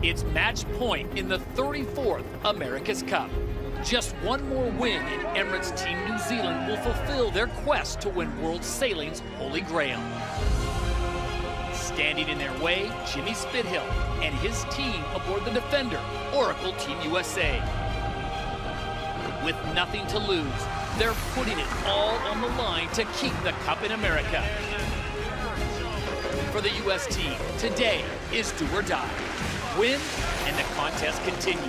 It's match point in the 34th America's Cup. Just one more win and Emirates Team New Zealand will fulfill their quest to win World Sailing's Holy Grail. Standing in their way, Jimmy Spithill and his team aboard the Defender, Oracle Team USA. With nothing to lose, they're putting it all on the line to keep the Cup in America. For the U.S. team, today is do or die. Win, and the contest continues.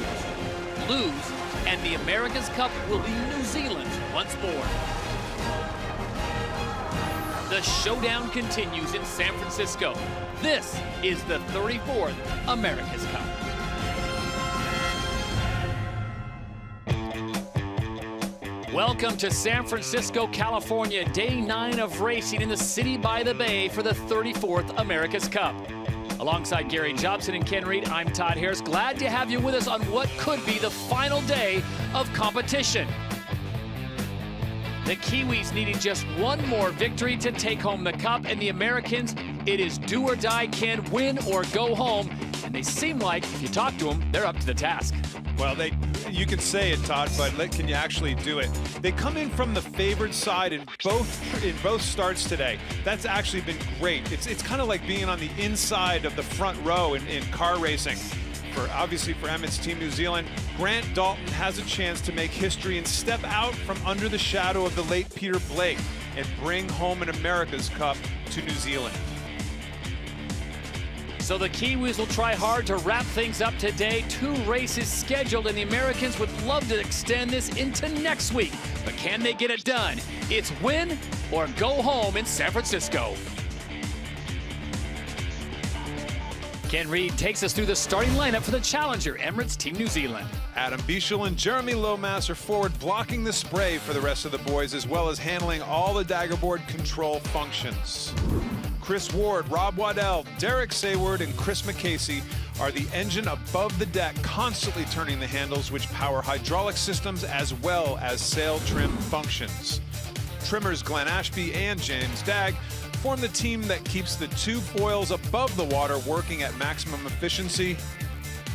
Lose, and the America's Cup will be New Zealand's once more. The showdown continues in San Francisco. This is the 34th America's Cup. Welcome to San Francisco, California, day 9 of racing in the city by the bay for the 34th America's Cup. Alongside Gary Jobson and Ken Reed, I'm Todd Harris. Glad to have you with us on what could be the final day of competition. The Kiwis needing just one more victory to take home the Cup, and the Americans, it is do or die, Ken, win or go home. And they seem like, if you talk to them, they're up to the task. Well, you can say it, Todd, but can you actually do it? They come in from the favored side in both starts today. That's actually been great. It's kind of like being on the inside of the front row in car racing. Obviously for Emirates Team New Zealand, Grant Dalton has a chance to make history and step out from under the shadow of the late Peter Blake and bring home an America's Cup to New Zealand. So the Kiwis will try hard to wrap things up today. 2 races scheduled, and the Americans would love to extend this into next week. But can they get it done? It's win or go home in San Francisco. Ken Reed takes us through the starting lineup for the challenger, Emirates Team New Zealand. Adam Bichel and Jeremy Lomas are forward blocking the spray for the rest of the boys, as well as handling all the daggerboard control functions. Chris Ward, Rob Waddell, Derek Sayward, and Chris McCasey are the engine above the deck, constantly turning the handles, which power hydraulic systems as well as sail trim functions. Trimmers Glenn Ashby and James Dagg form the team that keeps the 2 foils above the water working at maximum efficiency.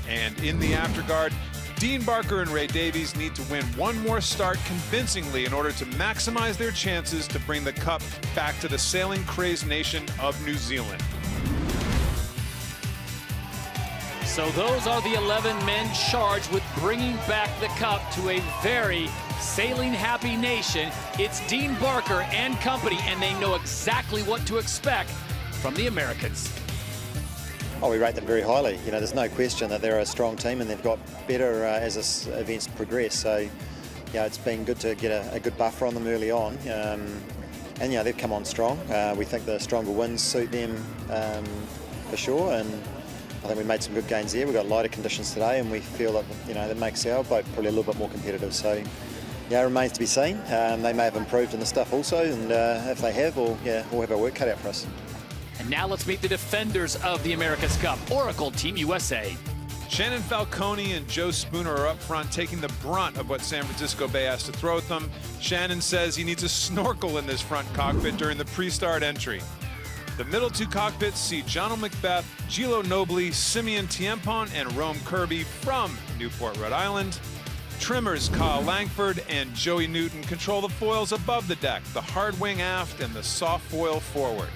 And in the afterguard, Dean Barker and Ray Davies need to win one more start convincingly in order to maximize their chances to bring the Cup back to the sailing crazed nation of New Zealand. So those are the 11 men charged with bringing back the Cup to a very sailing-happy nation. It's Dean Barker and company, and they know exactly what to expect from the Americans. Oh, we rate them very highly. You know, there's no question that they're a strong team, and they've got better as this events progress. So, you know, it's been good to get a good buffer on them early on. And, you know, they've come on strong. We think the stronger winds suit them for sure. And I think we made some good gains there. We've got lighter conditions today, and we feel that, you know, that makes our boat probably a little bit more competitive. So, yeah, it remains to be seen. They may have improved in the stuff also, and if they have, we'll have our work cut out for us. And now let's meet the defenders of the America's Cup, Oracle Team USA. Shannon Falcone and Joe Spooner are up front, taking the brunt of what San Francisco Bay has to throw at them. Shannon says he needs a snorkel in this front cockpit during the pre-start entry. The middle 2 cockpits see John Macbeth, Gilo Nobly, Simeon Tiempon, and Rome Kirby from Newport, Rhode Island. Trimmers Kyle Langford and Joey Newton control the foils above the deck, the hard wing aft, and the soft foil forward.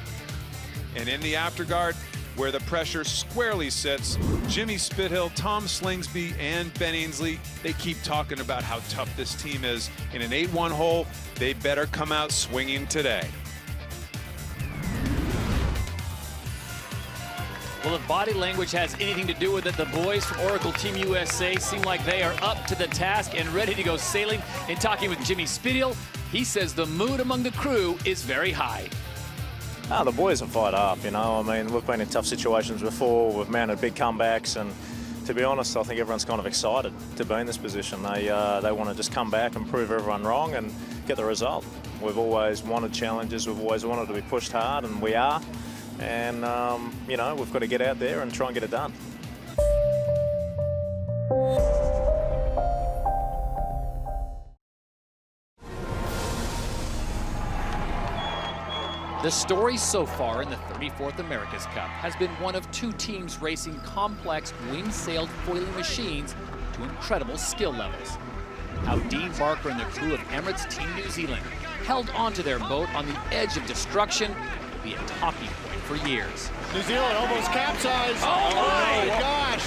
And in the afterguard, where the pressure squarely sits, Jimmy Spithill, Tom Slingsby, and Ben Ainsley, they keep talking about how tough this team is. In an 8-1 hole, they better come out swinging today. Well, if body language has anything to do with it, the boys from Oracle Team USA seem like they are up to the task and ready to go sailing. In talking with Jimmy Spithill, he says the mood among the crew is very high. The boys are fired up, you know. I mean, we've been in tough situations before. We've mounted big comebacks, and to be honest, I think everyone's kind of excited to be in this position. They want to just come back and prove everyone wrong and get the result. We've always wanted challenges. We've always wanted to be pushed hard, and we are. And, you know, we've got to get out there and try and get it done. The story so far in the 34th America's Cup has been one of two teams racing complex wing-sailed foiling machines to incredible skill levels. How Dean Barker and the crew of Emirates Team New Zealand held onto their boat on the edge of destruction will be a talking point for years. New Zealand almost capsized. Oh my gosh!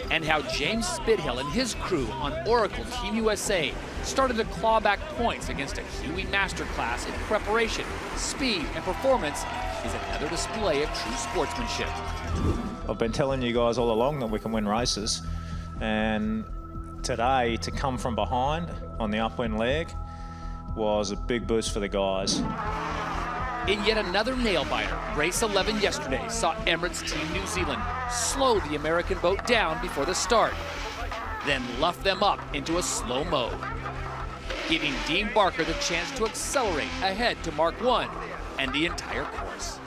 And how James Spithill and his crew on Oracle Team USA started to claw back points against a Kiwi masterclass in preparation, speed, and performance is another display of true sportsmanship. I've been telling you guys all along that we can win races, and today to come from behind on the upwind leg was a big boost for the guys. In yet another nail-biter, race 11 yesterday saw Emirates Team New Zealand slow the American boat down before the start, then luff them up into a slow mode, giving Dean Barker the chance to accelerate ahead to Mark 1 and the entire course.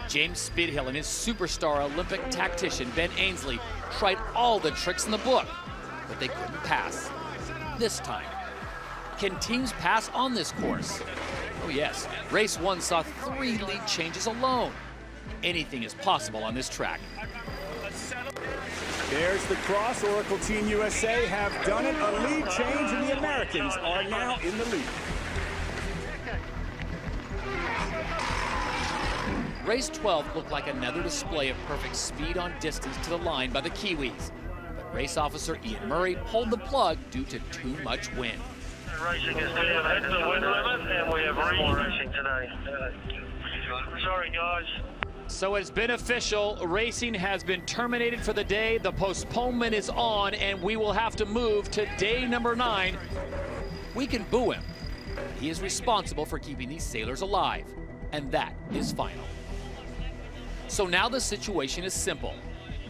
James Spithill and his superstar Olympic tactician Ben Ainsley tried all the tricks in the book, but they couldn't pass. This time, can teams pass on this course? Oh yes, race 1 saw 3 lead changes alone. Anything is possible on this track. There's the cross. Oracle Team USA have done it. A lead change, and the Americans are now in the lead. Race 12 looked like another display of perfect speed on distance to the line by the Kiwis. But race officer Ian Murray pulled the plug due to too much wind. Racing is down at the wind limit, and we have more racing today. Sorry, guys. So it's been official. Racing has been terminated for the day. The postponement is on, and we will have to move to day number 9. We can boo him. He is responsible for keeping these sailors alive, and that is final. So now the situation is simple.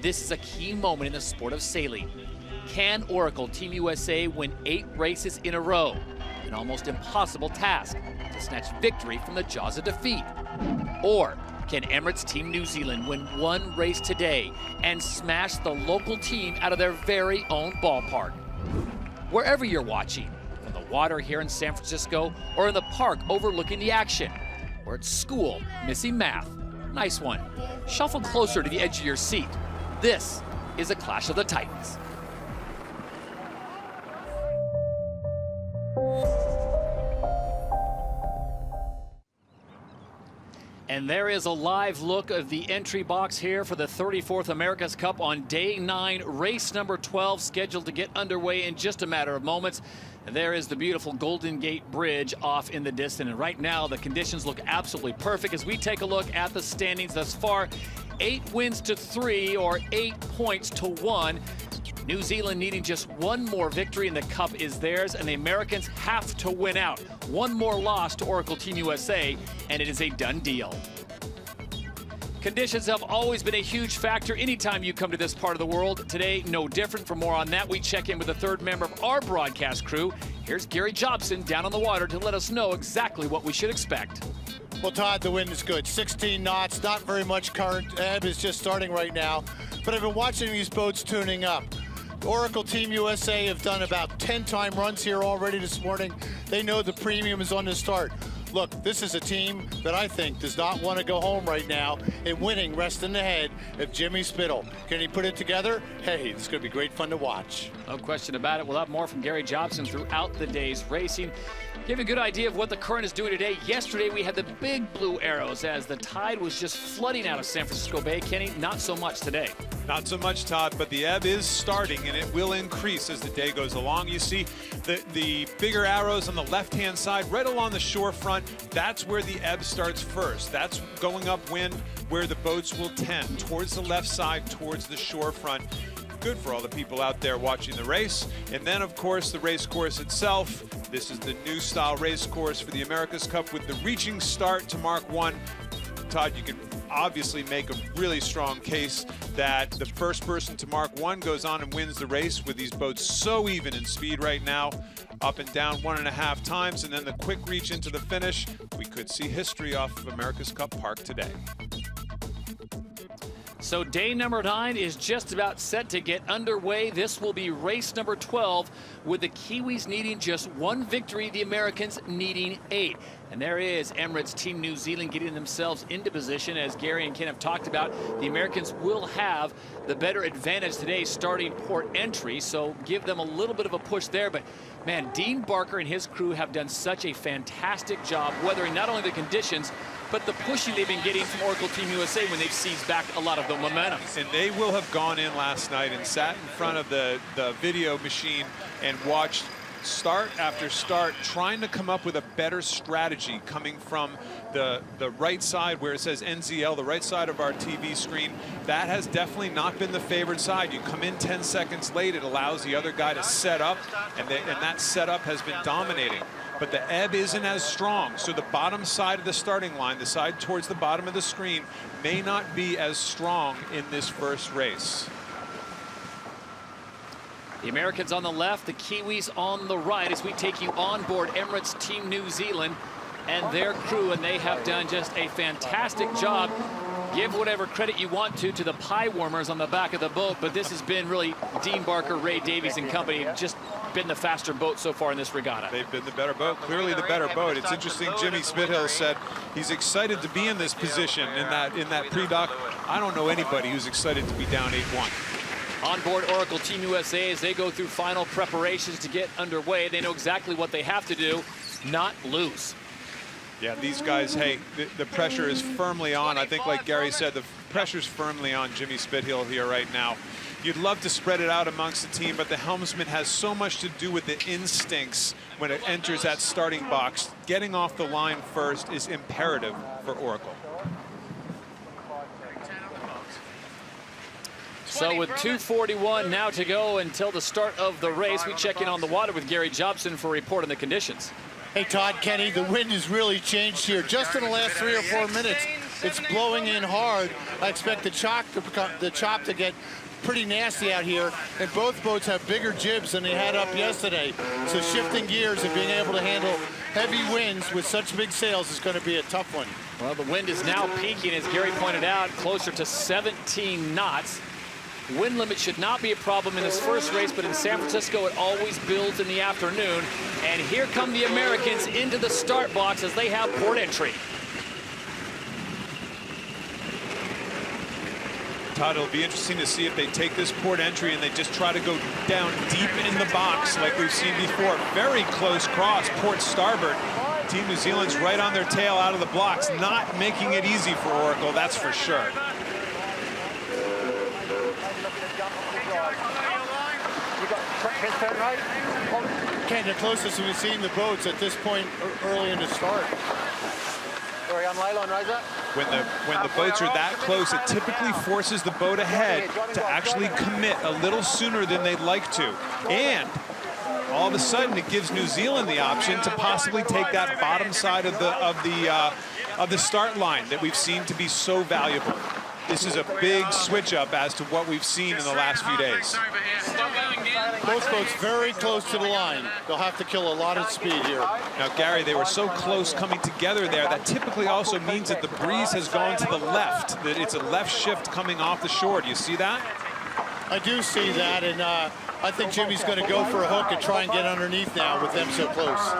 This is a key moment in the sport of sailing. Can Oracle Team USA win 8 races in a row? An almost impossible task to snatch victory from the jaws of defeat. Or can Emirates Team New Zealand win 1 race today and smash the local team out of their very own ballpark? Wherever you're watching, from the water here in San Francisco or in the park overlooking the action, or at school missing math, nice one. Shuffle closer to the edge of your seat. This is a Clash of the Titans. And there is a live look of the entry box here for the 34th America's Cup on day 9, race number 12, scheduled to get underway in just a matter of moments. And there is the beautiful Golden Gate Bridge off in the distance. And right now, the conditions look absolutely perfect as we take a look at the standings thus far. 8 wins to 3, or 8 points to 1. New Zealand needing just 1 more victory and the cup is theirs, and the Americans have to win out. 1 more loss to Oracle Team USA, and it is a done deal. Conditions have always been a huge factor anytime you come to this part of the world. Today, no different. For more on that, we check in with the 3rd member of our broadcast crew. Here's Gary Jobson down on the water to let us know exactly what we should expect. Well, Todd, the wind is good. 16 knots, not very much current. Ebb is just starting right now. But I've been watching these boats tuning up. Oracle Team USA have done about 10 time runs here already this morning. They know the premium is on the start. Look, this is a team that I think does not want to go home right now, and winning rests in the head of Jimmy Spithill. Can he put it together? Hey, this is going to be great fun to watch. No question about it. We'll have more from Gary Jobson throughout the day's racing. Give you a good idea of what the current is doing today. Yesterday, we had the big blue arrows as the tide was just flooding out of San Francisco Bay. Kenny, not so much today. Not so much, Todd, but the ebb is starting, and it will increase as the day goes along. You see the bigger arrows on the left-hand side, right along the shore front. That's where the ebb starts first. That's going upwind where the boats will tend, towards the left side, towards the shore front. Good for all the people out there watching the race. And then, of course, the race course itself. This is the new style race course for the America's Cup with the reaching start to Mark 1. Todd, you can obviously make a really strong case that the first person to Mark 1 goes on and wins the race, with these boats so even in speed right now, up and down 1.5 times, and then the quick reach into the finish. We could see history off of America's Cup Park today. So day number 9 is just about set to get underway. This will be race number 12, with the Kiwis needing just 1 victory, the Americans needing 8. And there is Emirates Team New Zealand getting themselves into position. As Gary and Ken have talked about, the Americans will have the better advantage today starting port entry, so give them a little bit of a push there. But man, Dean Barker and his crew have done such a fantastic job weathering not only the conditions, but the pushing they've been getting from Oracle Team USA when they've seized back a lot of the momentum. And they will have gone in last night and sat in front of the video machine and watched start after start, trying to come up with a better strategy coming from the right side where it says NZL, the right side of our TV screen. That has definitely not been the favored side. You come in 10 seconds late, it allows the other guy to set up, and that setup has been dominating. But the ebb isn't as strong, so the bottom side of the starting line, the side towards the bottom of the screen, may not be as strong in this first race. The Americans on the left, the Kiwis on the right, as we take you on board Emirates Team New Zealand and their crew, and they have done just a fantastic job. Give whatever credit you want to the pie warmers on the back of the boat, but this has been really Dean Barker, Ray Davies and company, just been the faster boat so far in this regatta. They've been the better boat, clearly the better boat. It's interesting, Jimmy Spithill said he's excited to be in this position in that pre-dock. I don't know anybody who's excited to be down 8-1. On board Oracle Team USA as they go through final preparations to get underway. They know exactly what they have to do, not lose. Yeah, these guys, hey, the pressure is firmly on. I think, like Gary said, the pressure's firmly on Jimmy Spithill here right now. You'd love to spread it out amongst the team, but the helmsman has so much to do with the instincts when it enters that starting box. Getting off the line first is imperative for Oracle. So with 2:41 now to go until the start of the race, we check in on the water with Gary Jobson for a report on the conditions. Hey, Todd, Kenny, the wind has really changed here. Just in the last 3 or 4 minutes, it's blowing in hard. I expect the chop to get pretty nasty out here, and both boats have bigger jibs than they had up yesterday. So shifting gears and being able to handle heavy winds with such big sails is going to be a tough one. Well, the wind is now peaking, as Gary pointed out, closer to 17 knots. Wind limit should not be a problem in this first race, but in San Francisco it always builds in the afternoon. And here come the Americans into the start box as they have port entry. Todd, it'll be interesting to see if they take this port entry and they just try to go down deep in the box like we've seen before. Very close cross, port starboard. Team New Zealand's right on their tail out of the blocks, not making it easy for Oracle, that's for sure. Ken, the closest we've seen the boats at this point early in the start. When the boats are that close, it typically forces the boat ahead to actually commit a little sooner than they'd like to. And all of a sudden, it gives New Zealand the option to possibly take that bottom side of the start line that we've seen to be so valuable. This is a big switch up as to what we've seen in the last few days. Both boats very close to the line. They'll have to kill a lot of speed here. Now, Gary, they were so close coming together there. That typically also means that the breeze has gone to the left, that it's a left shift coming off the shore. Do you see that? I do see that, and I think Jimmy's going to go for a hook and try and get underneath now with them so close.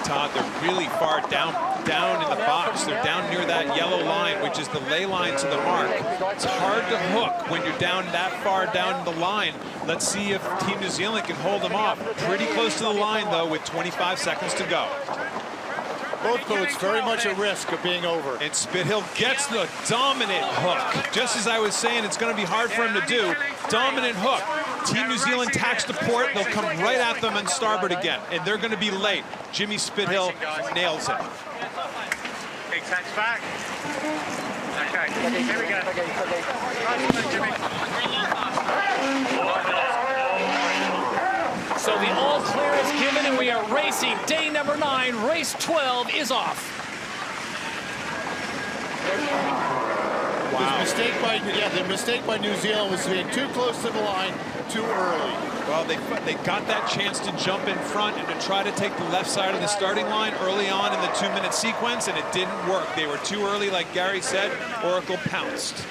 Todd, they're really far down in the box. They're down near that yellow line, which is the lay line to the mark. It's hard to hook when you're down that far down the line. Let's see if Team New Zealand can hold them off. Pretty close to the line, though, with 25 seconds to go. Both boats very much at risk of being over. And Spithill gets the dominant hook. Just as I was saying, it's going to be hard for him to do. Dominant hook. Team New Zealand tacks to port. They'll come right at them on starboard again, and they're going to be late. Jimmy Spithill nails it. Big tacks back. Okay, here we go. So the all clear is given, and we are racing. Day number 9, race 12 is off. Wow. The mistake by New Zealand was being too close to the line too early. Well, they got that chance to jump in front and to try to take the left side of the starting line early on in the 2-minute sequence, and it didn't work. They were too early, like Gary said. Oracle pounced.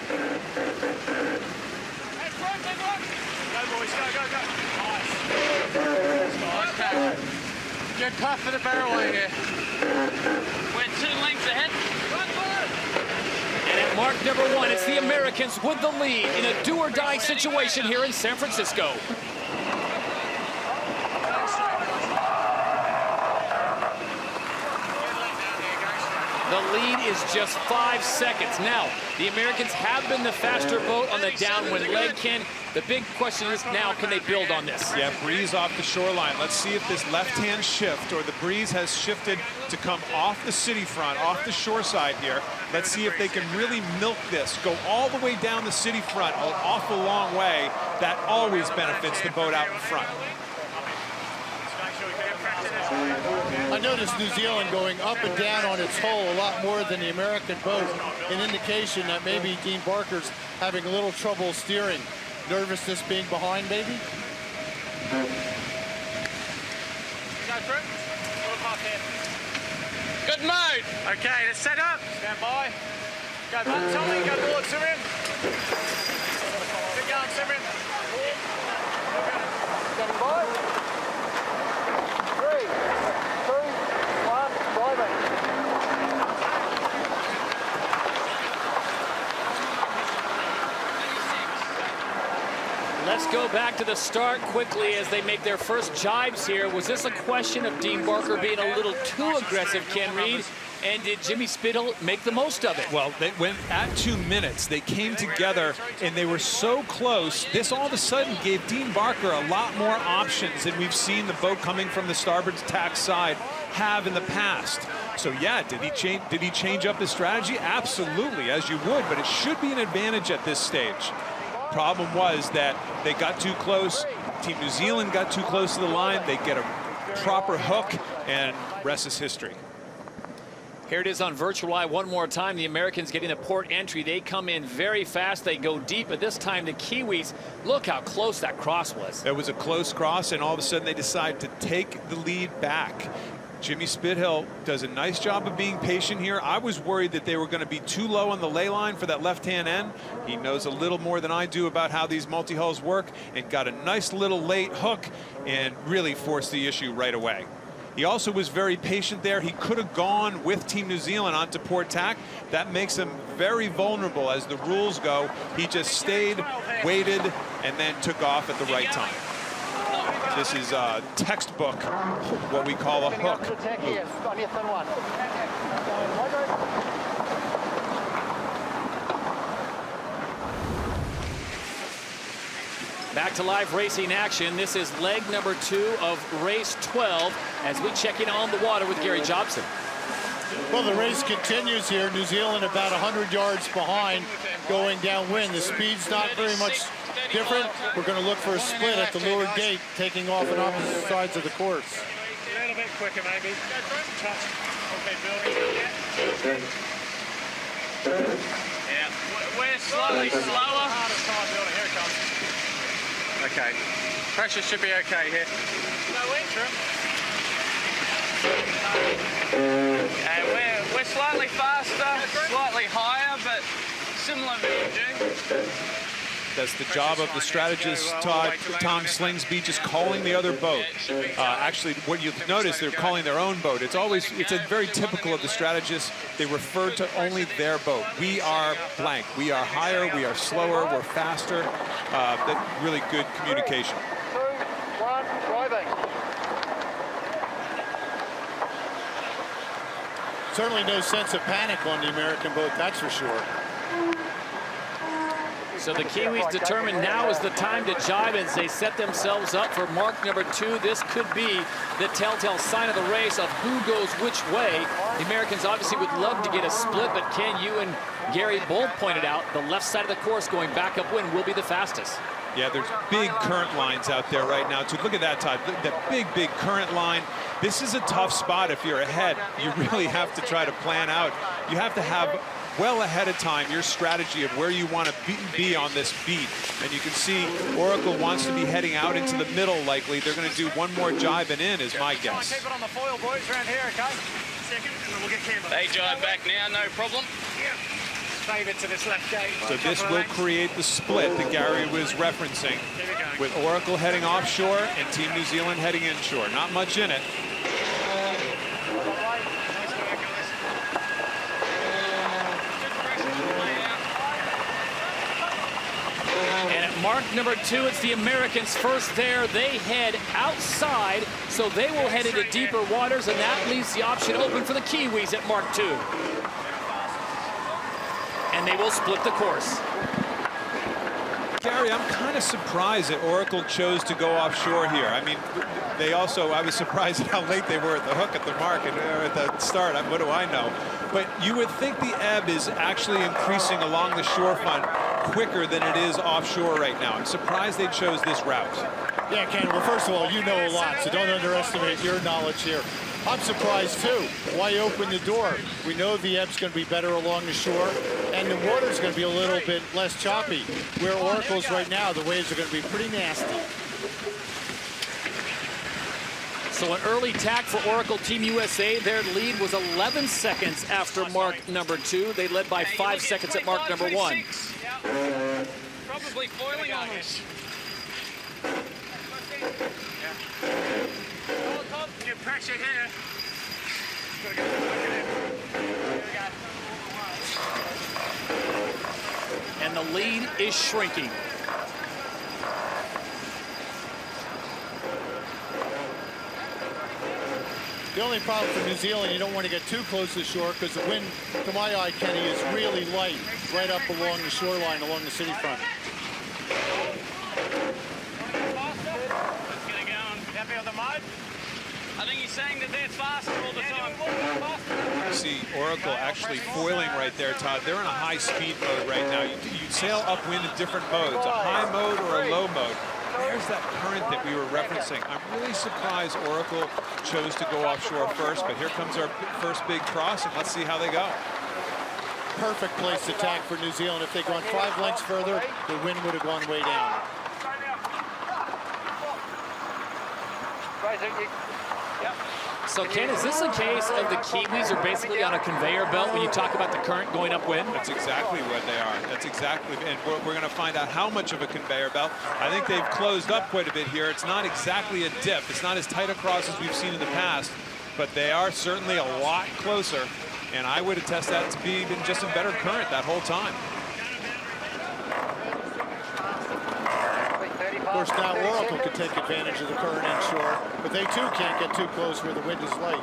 Good puff for the barrelway here. We're 2 lengths ahead. And at mark number 1, it's the Americans with the lead in a do-or-die situation here in San Francisco. The lead is just 5 seconds. Now, the Americans have been the faster boat on the downwind leg, Ken. The big question is now, can they build on this? Yeah, breeze off the shoreline. Let's see if this left-hand shift, or the breeze has shifted to come off the city front, off the shore side here. Let's see if they can really milk this, go all the way down the city front, an awful long way. That always benefits the boat out in front. I noticed New Zealand going up and down on its hull a lot more than the American boat, an indication that maybe Dean Barker's having a little trouble steering. Nervousness being behind, maybe? Good mode. Okay, let's set up. Stand by. Go back, Tommy. Go forward, Simeon. Keep going, Simeon. Standing by. 3, 2, 1, driving. Let's go back to the start quickly as they make their first jibes here. Was this a question of Dean Barker being a little too aggressive, Ken Reed? And did Jimmy Spittle make the most of it? Well, they went at 2 minutes. They came together, and they were so close. This all of a sudden gave Dean Barker a lot more options than we've seen the boat coming from the starboard tack side have in the past. So yeah, did he change up his strategy? Absolutely, as you would, but it should be an advantage at this stage. Problem was that they got too close. Team New Zealand got too close to the line. They get a proper hook, and rest is history. Here it is on virtual eye one more time. The Americans getting a port entry. They come in very fast. They go deep, but this time the Kiwis, look how close that cross was. It was a close cross, and all of a sudden they decide to take the lead back. Jimmy Spithill does a nice job of being patient here. I was worried that they were going to be too low on the lay line for that left-hand end. He knows a little more than I do about how these multi-hulls work, and got a nice little late hook and really forced the issue right away. He also was very patient there. He could have gone with Team New Zealand onto port tack. That makes him very vulnerable as the rules go. He just stayed, waited, and then took off at the right time. This is textbook, what we call a hook. Back to live racing action. This is leg number 2 of race 12 as we check in on the water with Gary Jobson. Well, the race continues here. New Zealand about 100 yards behind going downwind. The speed's not very much different. We're going to look for a split at the leeward gate, taking off on opposite sides of the course. A little bit quicker, maybe. Touch. Okay, Bill. Yeah. We're slightly slower. Here it comes. Okay. Pressure should be okay here. No interim. We're slightly faster, slightly higher, but similar to That's the job of the strategist, Tom Slingsby, just calling the other boat. Actually, what you notice, they're calling their own boat. It's a very typical of the strategists. They refer to only their boat. We are blank. We are higher, we are slower, we're faster. That really good communication. 2, 1, driving. Certainly no sense of panic on the American boat, that's for sure. So the Kiwis determined now is the time to jibe as they set themselves up for mark number 2. This could be the telltale sign of the race of who goes which way. The Americans obviously would love to get a split, but Ken, you and Gary both pointed out the left side of the course going back upwind will be the fastest. Yeah, there's big current lines out there right now, too. Look at that, Todd. That big current line. This is a tough spot if you're ahead. You really have to try to plan out. You have to have well ahead of time your strategy of where you want to be on this beat. And you can see Oracle wants to be heading out into the middle likely. They're going to do one more jibe and in is my guess. Keep it on the foil, boys, around here, okay? Second, and then we'll get camera. They jibe back now, no problem. Yeah. Save it to this left gate. So this will create the split that Gary was referencing, with Oracle heading offshore and Team New Zealand heading inshore. Not much in it. And at mark number 2, it's the Americans first there. They head outside, so they will head into deeper waters, and that leaves the option open for the Kiwis at mark 2. And they will split the course. Gary, I'm kind of surprised that Oracle chose to go offshore here. I mean, I was surprised at how late they were at the hook at the mark and at the start. What do I know? But you would think the ebb is actually increasing along the shorefront quicker than it is offshore right now. I'm surprised they chose this route. Yeah, Ken, well, first of all, you know a lot, so don't underestimate your knowledge here. I'm surprised, too. Why open the door? We know the ebb's going to be better along the shore, and the water's going to be a little bit less choppy. Where Oracle's right now, the waves are going to be pretty nasty. So an early tack for Oracle Team USA. Their lead was 11 seconds after mark number 2. They led by 5 seconds at mark number 1. Probably foiling on us. Get pressure here. And the lead is shrinking. The only problem for New Zealand, you don't want to get too close to the shore because the wind, to my eye, Kenny, is really light right up along the shoreline, along the city front. Happy with the mud? I think he's saying that they're faster all the time. You see Oracle actually foiling right there, Todd. They're in a high-speed mode right now. You sail upwind in different modes, a high mode or a low mode. There's that current that we were referencing. I'm really surprised Oracle chose to go offshore first, but here comes our first big cross, and let's see how they go. Perfect place to tack for New Zealand. If they'd gone 5 lengths further, the wind would have gone way down. So, Ken, is this a case of the Kiwis are basically on a conveyor belt when you talk about the current going upwind? That's exactly what they are. That's exactly, and we're going to find out how much of a conveyor belt. I think they've closed up quite a bit here. It's not exactly a dip. It's not as tight across as we've seen in the past, but they are certainly a lot closer, and I would attest that to be just a better current that whole time. Of course, now Oracle could take advantage of the current inshore, but they too can't get too close where the wind is light.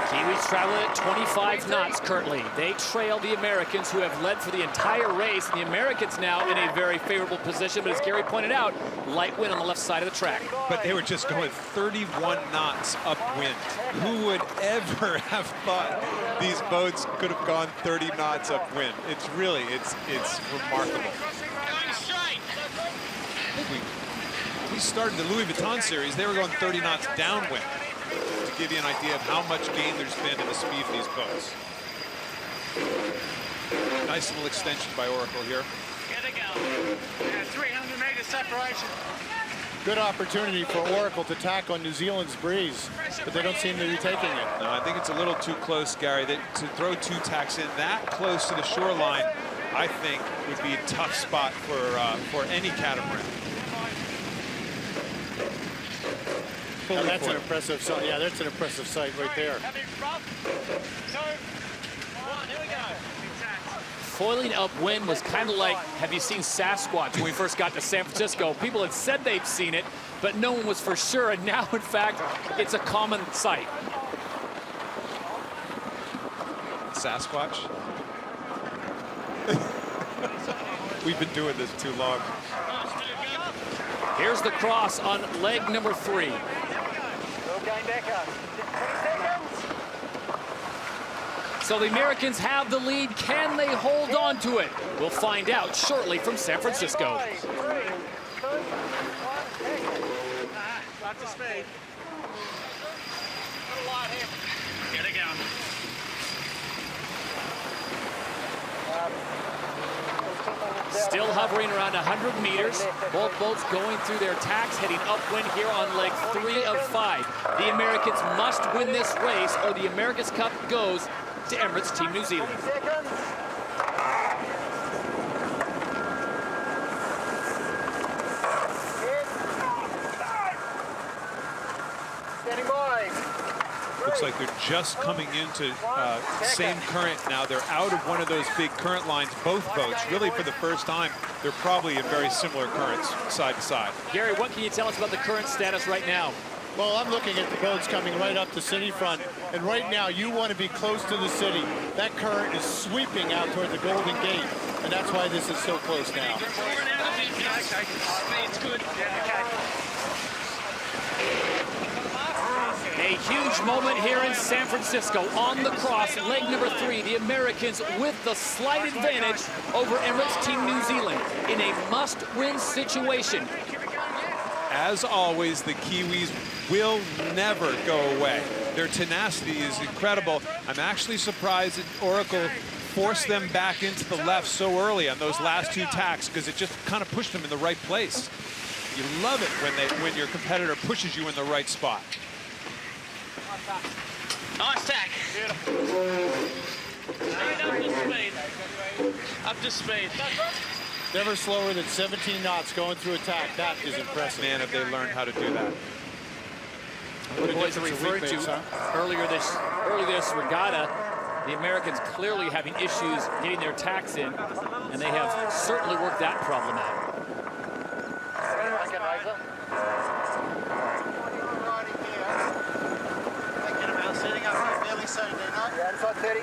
Kiwis traveling at 25 knots currently. They trail the Americans, who have led for the entire race. And the Americans now in a very favorable position, but as Gary pointed out, light wind on the left side of the track. But they were just going 31 knots upwind. Who would ever have thought these boats could have gone 30 knots upwind? It's really, it's remarkable. Going straight. We started the Louis Vuitton series, they were going 30 knots downwind, to give you an idea of how much gain there's been in the speed of these boats. Nice little extension by Oracle here. Here they go. 300-meter separation. Good opportunity for Oracle to tack on New Zealand's breeze, but they don't seem to be taking it. No, I think it's a little too close, Gary. To throw 2 tacks in that close to the shoreline, I think would be a tough spot for any catamaran. Now that's an impressive sight. Yeah, that's an impressive sight right there. Foiling upwind was kind of like, have you seen Sasquatch when we first got to San Francisco? People had said they've seen it, but no one was for sure, and now, in fact, it's a common sight. Sasquatch? We've been doing this too long. Here's the cross on leg number 3. So the Americans have the lead. Can they hold on to it? We'll find out shortly from San Francisco. Lots of speed. Here they Still hovering around 100 meters. Both boats going through their tacks, heading upwind here on leg 3 of 5. The Americans must win this race or the America's Cup goes to Emirates Team New Zealand. Looks like they're just coming into same current now. They're out of one of those big current lines, both boats. Really, for the first time, they're probably in very similar currents, side to side. Gary, what can you tell us about the current status right now? Well, I'm looking at the boats coming right up the city front, and right now you want to be close to the city. That current is sweeping out toward the Golden Gate, and that's why this is so close now. Speed's good. A huge moment here in San Francisco on the cross, leg number 3. The Americans with the slight advantage over Emirates Team New Zealand in a must-win situation. As always, the Kiwis will never go away. Their tenacity is incredible. I'm actually surprised that Oracle forced them back into the left so early on those last 2 tacks, because it just kind of pushed them in the right place. You love it when your competitor pushes you in the right spot. Nice tack. Up to speed. Never slower than 17 knots going through a tack. That is impressive. Man, have they learned how to do that. What the boys are referring to earlier this regatta, the Americans clearly having issues getting their tacks in, and they have certainly worked that problem out.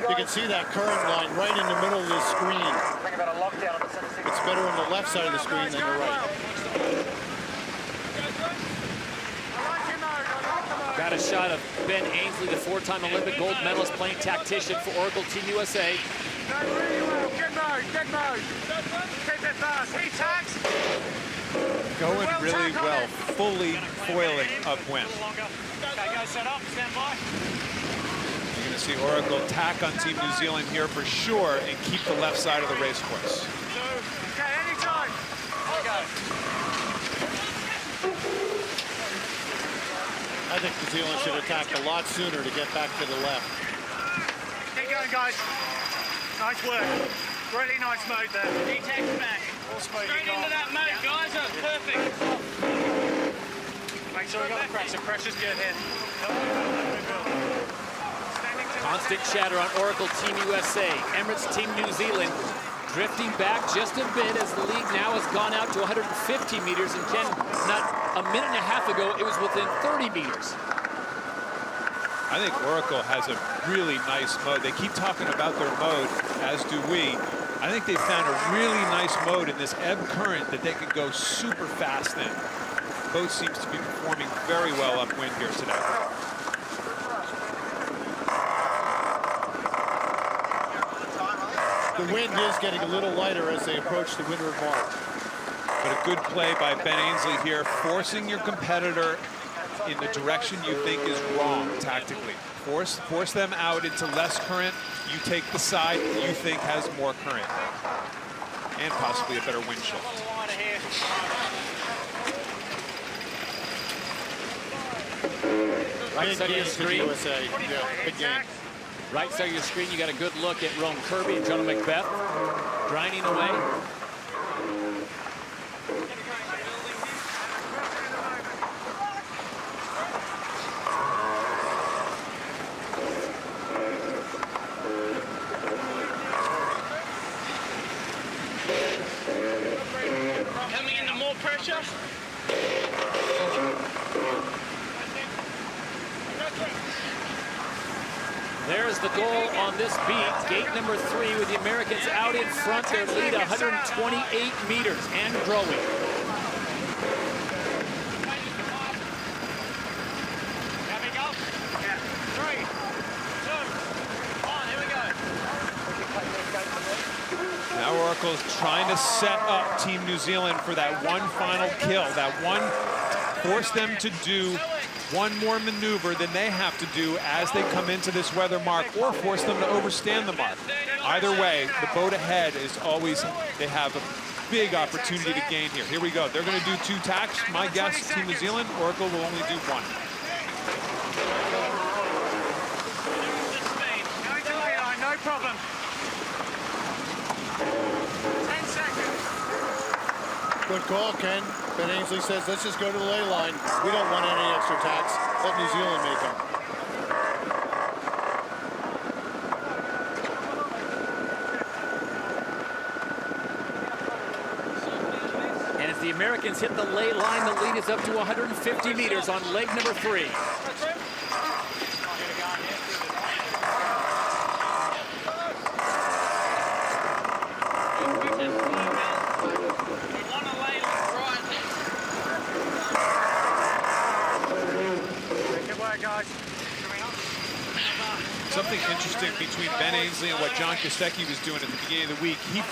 You can see that current line right in the middle of the screen. It's better on the left side of the screen than the right. Got a shot of Ben Ainsley, the 4-time Olympic gold medalist, playing tactician for Oracle Team USA. Going really well, fully foiling upwind. You're going to see Oracle tack on Team New Zealand here for sure and keep the left side of the race course. I think New Zealand should attack a lot sooner to get back to the left. Keep going, guys. Nice work. Really nice mode there. He takes back. Straight into that mode, guys. That's perfect. Make sure we got the pressure. Pressure's good here. Constant chatter on Oracle Team USA. Emirates Team New Zealand drifting back just a bit as the lead now has gone out to 150 meters. And Ken, not a minute and a half ago, it was within 30 meters. I think Oracle has a really nice mode. They keep talking about their mode, as do we. I think they found a really nice mode in this ebb current that they could go super fast in. Both seems to be performing very well upwind here today. The wind is getting a little lighter as they approach the windward mark. But a good play by Ben Ainsley here, forcing your competitor in the direction you think is wrong tactically. Force them out into less current. You take the side you think has more current. And possibly a better wind shift. Right side of your screen. USA. Yeah, big game. Right side of your screen, you got a good look at Rome Kirby and Jonah Macbeth grinding away. Coming into more pressure. There's the goal on this beat. Gate number 3 with the Americans out in front. Their lead 128 meters and growing. There we go. 3, 2, 1, here we go. Now Oracle's trying to set up Team New Zealand for that one final kill. That one, force them to do one more maneuver than they have to do as they come into this weather mark, or force them to overstand the mark. Either way, the boat ahead is always, they have big opportunity to gain here. Here we go. They're going to do 2 tacks. My guess, Team New Zealand, Oracle will only do 1. No problem. 10 seconds. Good call, Ken. Ben Ainsley says, let's just go to the ley line. We don't want any extra tacks. Let New Zealand make them. And as the Americans hit the ley line, the lead is up to 150 meters on leg number 3. Something interesting between Ben Ainsley and what John Kostecki was doing at the beginning of the week. He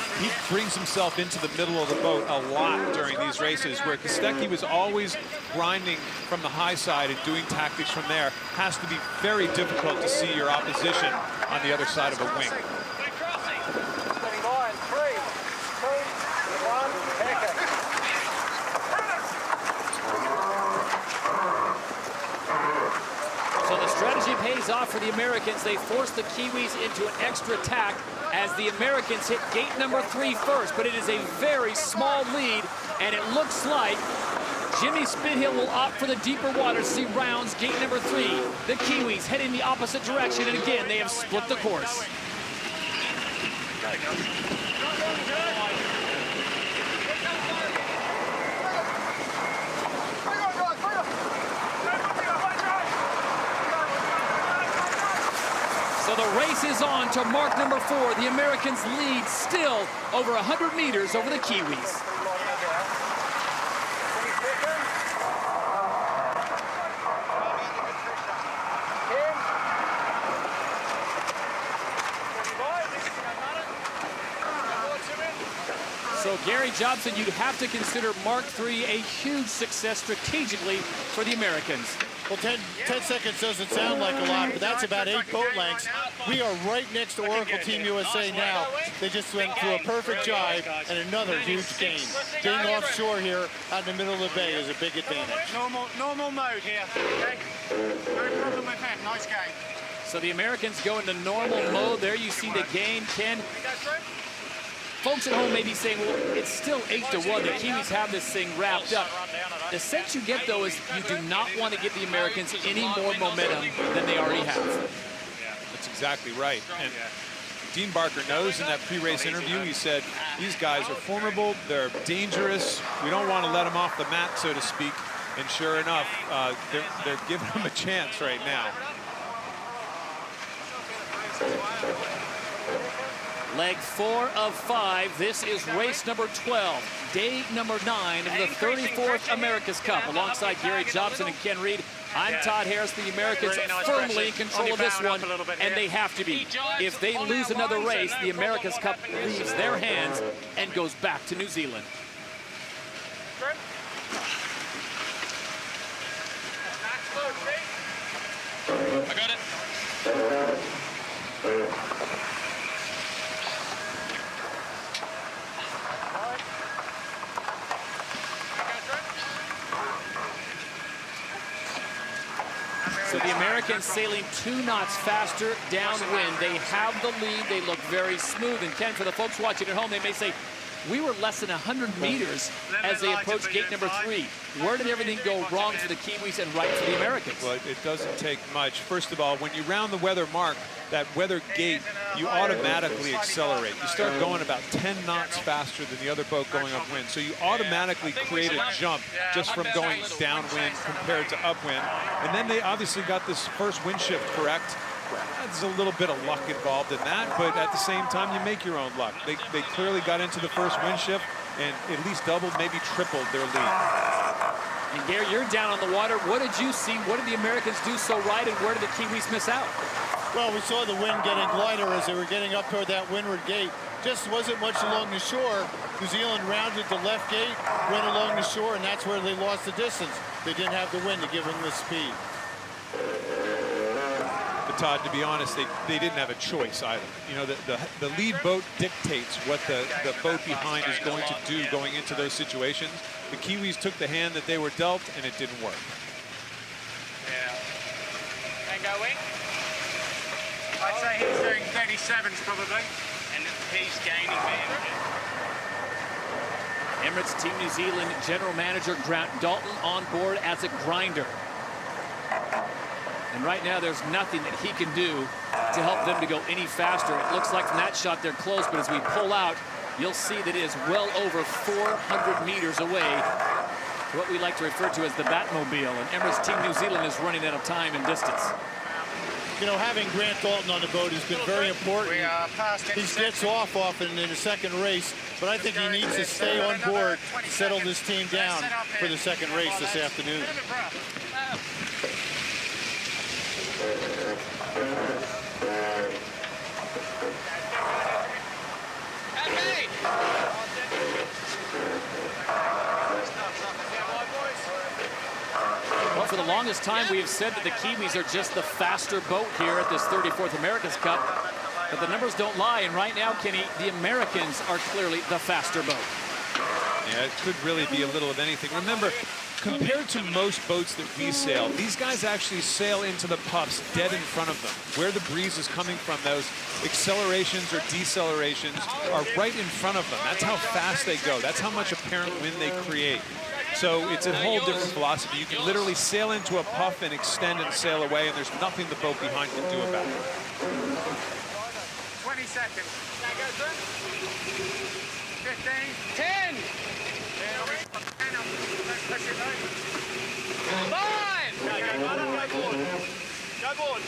brings himself into the middle of the boat a lot during these races, where Kostecki was always grinding from the high side and doing tactics from there. Has to be very difficult to see your opposition on the other side of a wing. So the strategy pays off for the Americans. They force the Kiwis into an extra tack as the Americans hit gate number 3 first, but it is a very small lead, and it looks like Jimmy Spithill will opt for the deeper water. See rounds gate number 3. The Kiwis head in the opposite direction, and again, they have split the course. So the race is on to mark number 4. The Americans lead still over 100 meters over the Kiwis. So Gary Jobson, you'd have to consider Mark III a huge success strategically for the Americans. Well, 10 seconds doesn't sound like a lot, but that's about 8 boat lengths. We are right next to Oracle Team USA now. They just went through a perfect jive and another huge gain. Being offshore here out in the middle of the bay is a big advantage. Normal mode here. Okay. No problem with him. Nice game. So the Americans go into normal mode. There you see the gain, Ken. Folks at home may be saying, well, it's still 8-1. The Kiwis have this thing wrapped up. The sense you get, though, is you do not want to give the Americans any more momentum than they already have. That's exactly right. And Dean Barker knows in that pre-race interview, he said, these guys are formidable, they're dangerous, we don't want to let them off the mat, so to speak. And sure enough, they're giving them a chance right now. Leg 4 of 5. This is race number 12, day number 9 of the 34th America's Cup. Alongside Gary Jobson and Ken Reed, I'm Todd Harris. The Americans firmly in control of this one, and they have to be. If they lose another race, the America's Cup leaves their hands and goes back to New Zealand. I got it. So the Americans sailing 2 knots faster downwind. They have the lead. They look very smooth. And Ken, for the folks watching at home, they may say, we were less than 100 meters as they approach gate number 3. Where did everything go wrong for the Kiwis and right for the Americans? Well, it doesn't take much. First of all, when you round the weather mark, that weather gate, you automatically accelerate. You start going about 10 knots faster than the other boat going upwind. So you automatically create a jump just from going downwind compared to upwind. And then they obviously got this first wind shift correct. There's a little bit of luck involved in that, but at the same time, you make your own luck. They clearly got into the first wind shift and at least doubled, maybe tripled their lead. And Gary, you're down on the water. What did you see? What did the Americans do so right, and where did the Kiwis miss out? Well, we saw the wind getting lighter as they were getting up toward that windward gate. Just wasn't much along the shore. New Zealand rounded the left gate, went along the shore, and that's where they lost the distance. They didn't have the wind to give them the speed. The Todd, to be honest, they didn't have a choice either. You know, the lead boat dictates what the boat behind is going to do going into those situations. The Kiwis took the hand that they were dealt, and it didn't work. Yeah. And going. I'd say he's doing 37s probably. And he's gaining man. Emirates Team New Zealand General Manager Grant Dalton on board as a grinder. And right now there's nothing that he can do to help them to go any faster. It looks like from that shot they're close, but as we pull out, you'll see that it is well over 400 meters away, what we like to refer to as the Batmobile. And Emirates Team New Zealand is running out of time and distance. You know, having Grant Dalton on the boat has been very important. He gets off often in the second race, but I think he needs to stay on board, settle this team down for the second race this afternoon. Well, for the longest time, we have said that the Kiwis are just the faster boat here at this 34th America's Cup. But the numbers don't lie, and right now, Kenny, the Americans are clearly the faster boat. Yeah, it could really be a little of anything. Remember, compared to most boats that we sail, these guys actually sail into the puffs dead in front of them. Where the breeze is coming from, those accelerations or decelerations are right in front of them. That's how fast they go. That's how much apparent wind they create. So it's a whole different philosophy. You can literally sail into a puff and extend and sail away, and there's nothing the boat behind can do about it. 20 seconds. 15. 10. 5. Go board.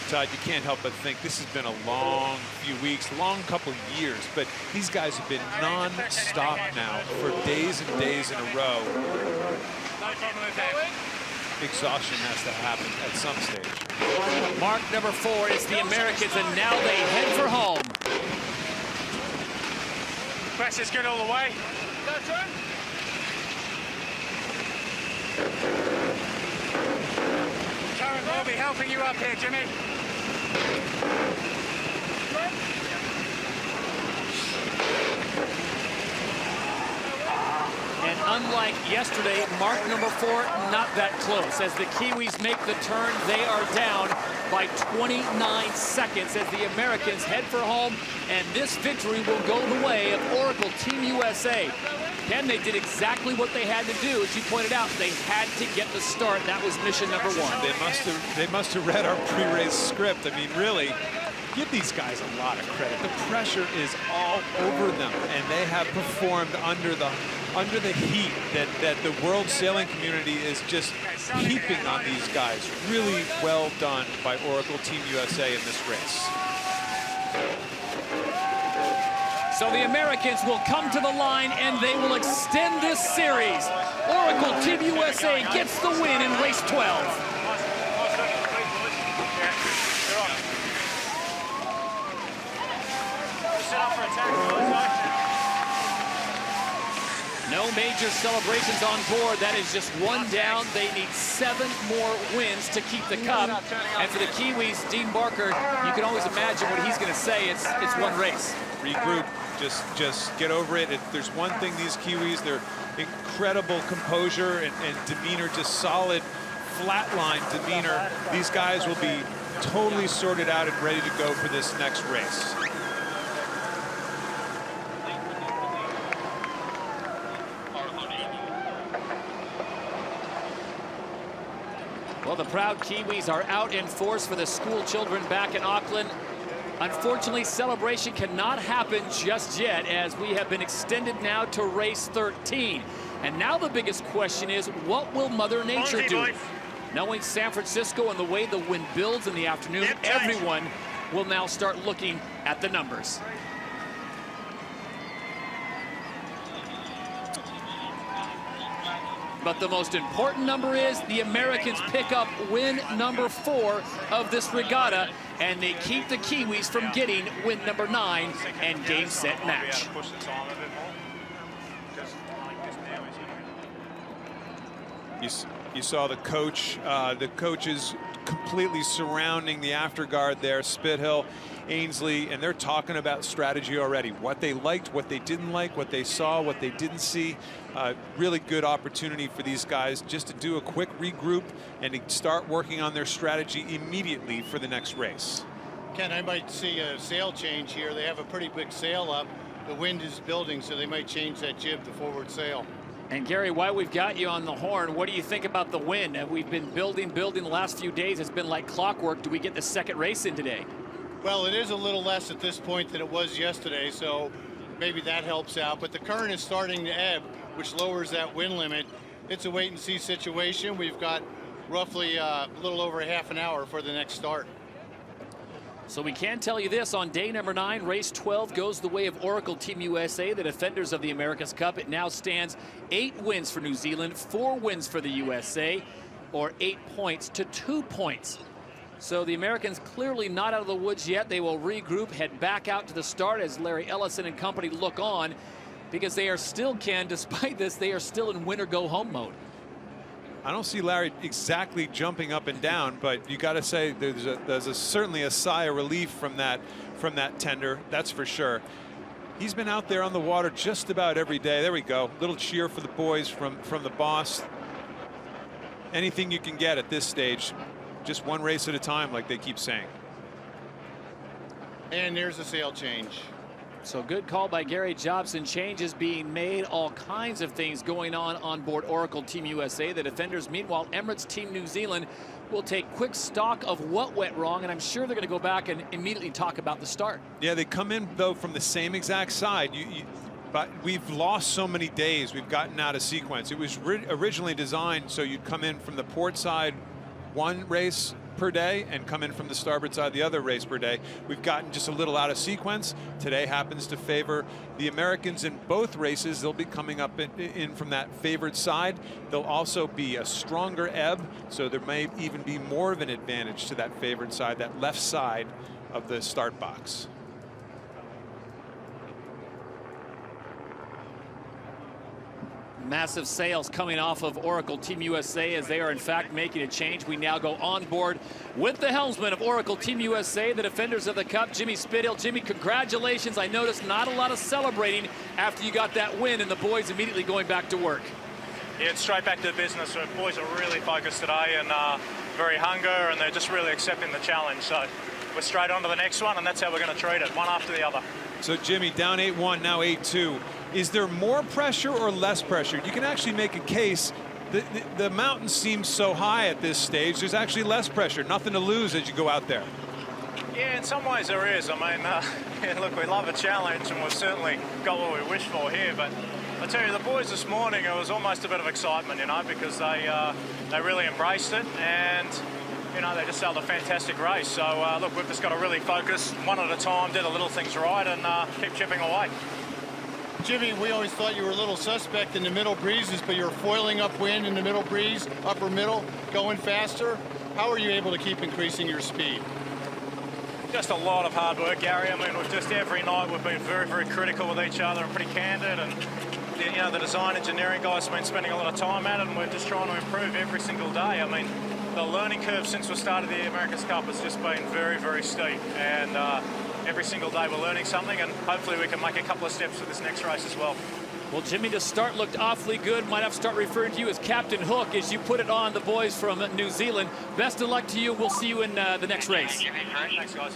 Todd, you can't help but think this has been a long few weeks, long couple of years, but these guys have been non-stop now for days and days in a row. Exhaustion has to happen at some stage. Mark number 4 is the Americans, and now they head for home. Pressure's good all the way. Current will be helping you up here, Jimmy. And unlike yesterday, mark number 4, not that close. As the Kiwis make the turn, they are down by 29 seconds as the Americans head for home, and this victory will go the way of Oracle Team USA. Ken, they did exactly what they had to do. As you pointed out, they had to get the start. That was mission number 1. They must have read our pre-race script. I mean, really, give these guys a lot of credit. The pressure is all over them, and they have performed under the heat that the world sailing community is just heaping on these guys. Really well done by Oracle Team USA in this race. So the Americans will come to the line and they will extend this series. Oracle Team USA gets the win in race 12. No major celebrations on board. That is just one down. They need 7 more wins to keep the cup. And for the Kiwis, Dean Barker, you can always imagine what he's going to say. It's one race. Regroup. Just get over it. There's one thing, these Kiwis, their incredible composure and demeanor, just solid, flatline demeanor. These guys will be totally sorted out and ready to go for this next race. Well, the proud Kiwis are out in force for the school children back in Auckland. Unfortunately, celebration cannot happen just yet, as we have been extended now to race 13. And now the biggest question is, what will Mother Nature do? Knowing San Francisco and the way the wind builds in the afternoon, everyone will now start looking at the numbers. But the most important number is the Americans pick up win number 4 of this regatta, and they keep the Kiwis from getting win number 9 and game, set, match. You saw the coaches completely surrounding the afterguard there, Spithill, Ainsley, and they're talking about strategy already. What they liked, what they didn't like, what they saw, what they didn't see. Really good opportunity for these guys just to do a quick regroup and to start working on their strategy immediately for the next race. Ken, I might see a sail change here. They have a pretty big sail up. The wind is building, so they might change that jib to forward sail. And Gary, while we've got you on the horn, what do you think about the wind? We've been building the last few days. It's been like clockwork. Do we get the second race in today? Well, it is a little less at this point than it was yesterday, so maybe that helps out. But the current is starting to ebb, which lowers that wind limit. It's a wait-and-see situation. We've got roughly a little over half an hour for the next start. So we can tell you this, on day number 9, race 12 goes the way of Oracle Team USA, the defenders of the America's Cup. It now stands 8 wins for New Zealand, 4 wins for the USA, or 8 points to 2 points. So the Americans clearly not out of the woods yet. They will regroup, head back out to the start as Larry Ellison and company look on, because they are still, Ken, despite this, they are still in win or go home mode. I don't see Larry exactly jumping up and down, but you got to say there's certainly a sigh of relief from that tender, that's for sure. He's been out there on the water just about every day. There we go. Little cheer for the boys from the boss. Anything you can get at this stage, just one race at a time, like they keep saying. And there's a sail change. So good call by Gary Jobson. Changes being made, all kinds of things going on board Oracle Team USA. The defenders, meanwhile, Emirates Team New Zealand will take quick stock of what went wrong, and I'm sure they're going to go back and immediately talk about the start. Yeah, they come in, though, from the same exact side. But we've lost so many days. We've gotten out of sequence. It was originally designed so you'd come in from the port side one race per day and come in from the starboard side the other race per day. We've gotten just a little out of sequence. Today happens to favor the Americans in both races. They'll be coming up in from that favored side. There'll also be a stronger ebb, so there may even be more of an advantage to that favored side, that left side of the start box. Massive sails coming off of Oracle Team USA as they are in fact making a change. We now go on board with the helmsman of Oracle Team USA, the defenders of the Cup, Jimmy Spithill. Jimmy, congratulations. I noticed not a lot of celebrating after you got that win, and the boys immediately going back to work. Yeah, it's straight back to the business. The boys are really focused today and very hungry, and they're just really accepting the challenge. So we're straight on to the next one, and that's how we're going to treat it, one after the other. So Jimmy, down 8-1, now 8-2. Is there more pressure or less pressure? You can actually make a case. The mountain seems so high at this stage. There's actually less pressure, nothing to lose as you go out there. Yeah, in some ways there is. I mean, yeah, look, we love a challenge, and we've certainly got what we wish for here. But I tell you, the boys this morning, it was almost a bit of excitement, you know, because they really embraced it, and you know, they just held a fantastic race. So look, we've just got to really focus one at a time, do the little things right, and keep chipping away. Jimmy, we always thought you were a little suspect in the middle breezes, but you're foiling upwind in the middle breeze, upper middle, going faster. How are you able to keep increasing your speed? Just a lot of hard work, Gary. I mean, we've just every night we've been very, very critical with each other and pretty candid, and you know, the design engineering guys have been spending a lot of time at it, and we're just trying to improve every single day. I mean, the learning curve since we started the America's Cup has just been very, very steep, and every single day we're learning something, and hopefully we can make a couple of steps for this next race as well. Well, Jimmy, the start looked awfully good. Might have to start referring to you as Captain Hook as you put it on the boys from New Zealand. Best of luck to you. We'll see you in the next race. Thanks, guys.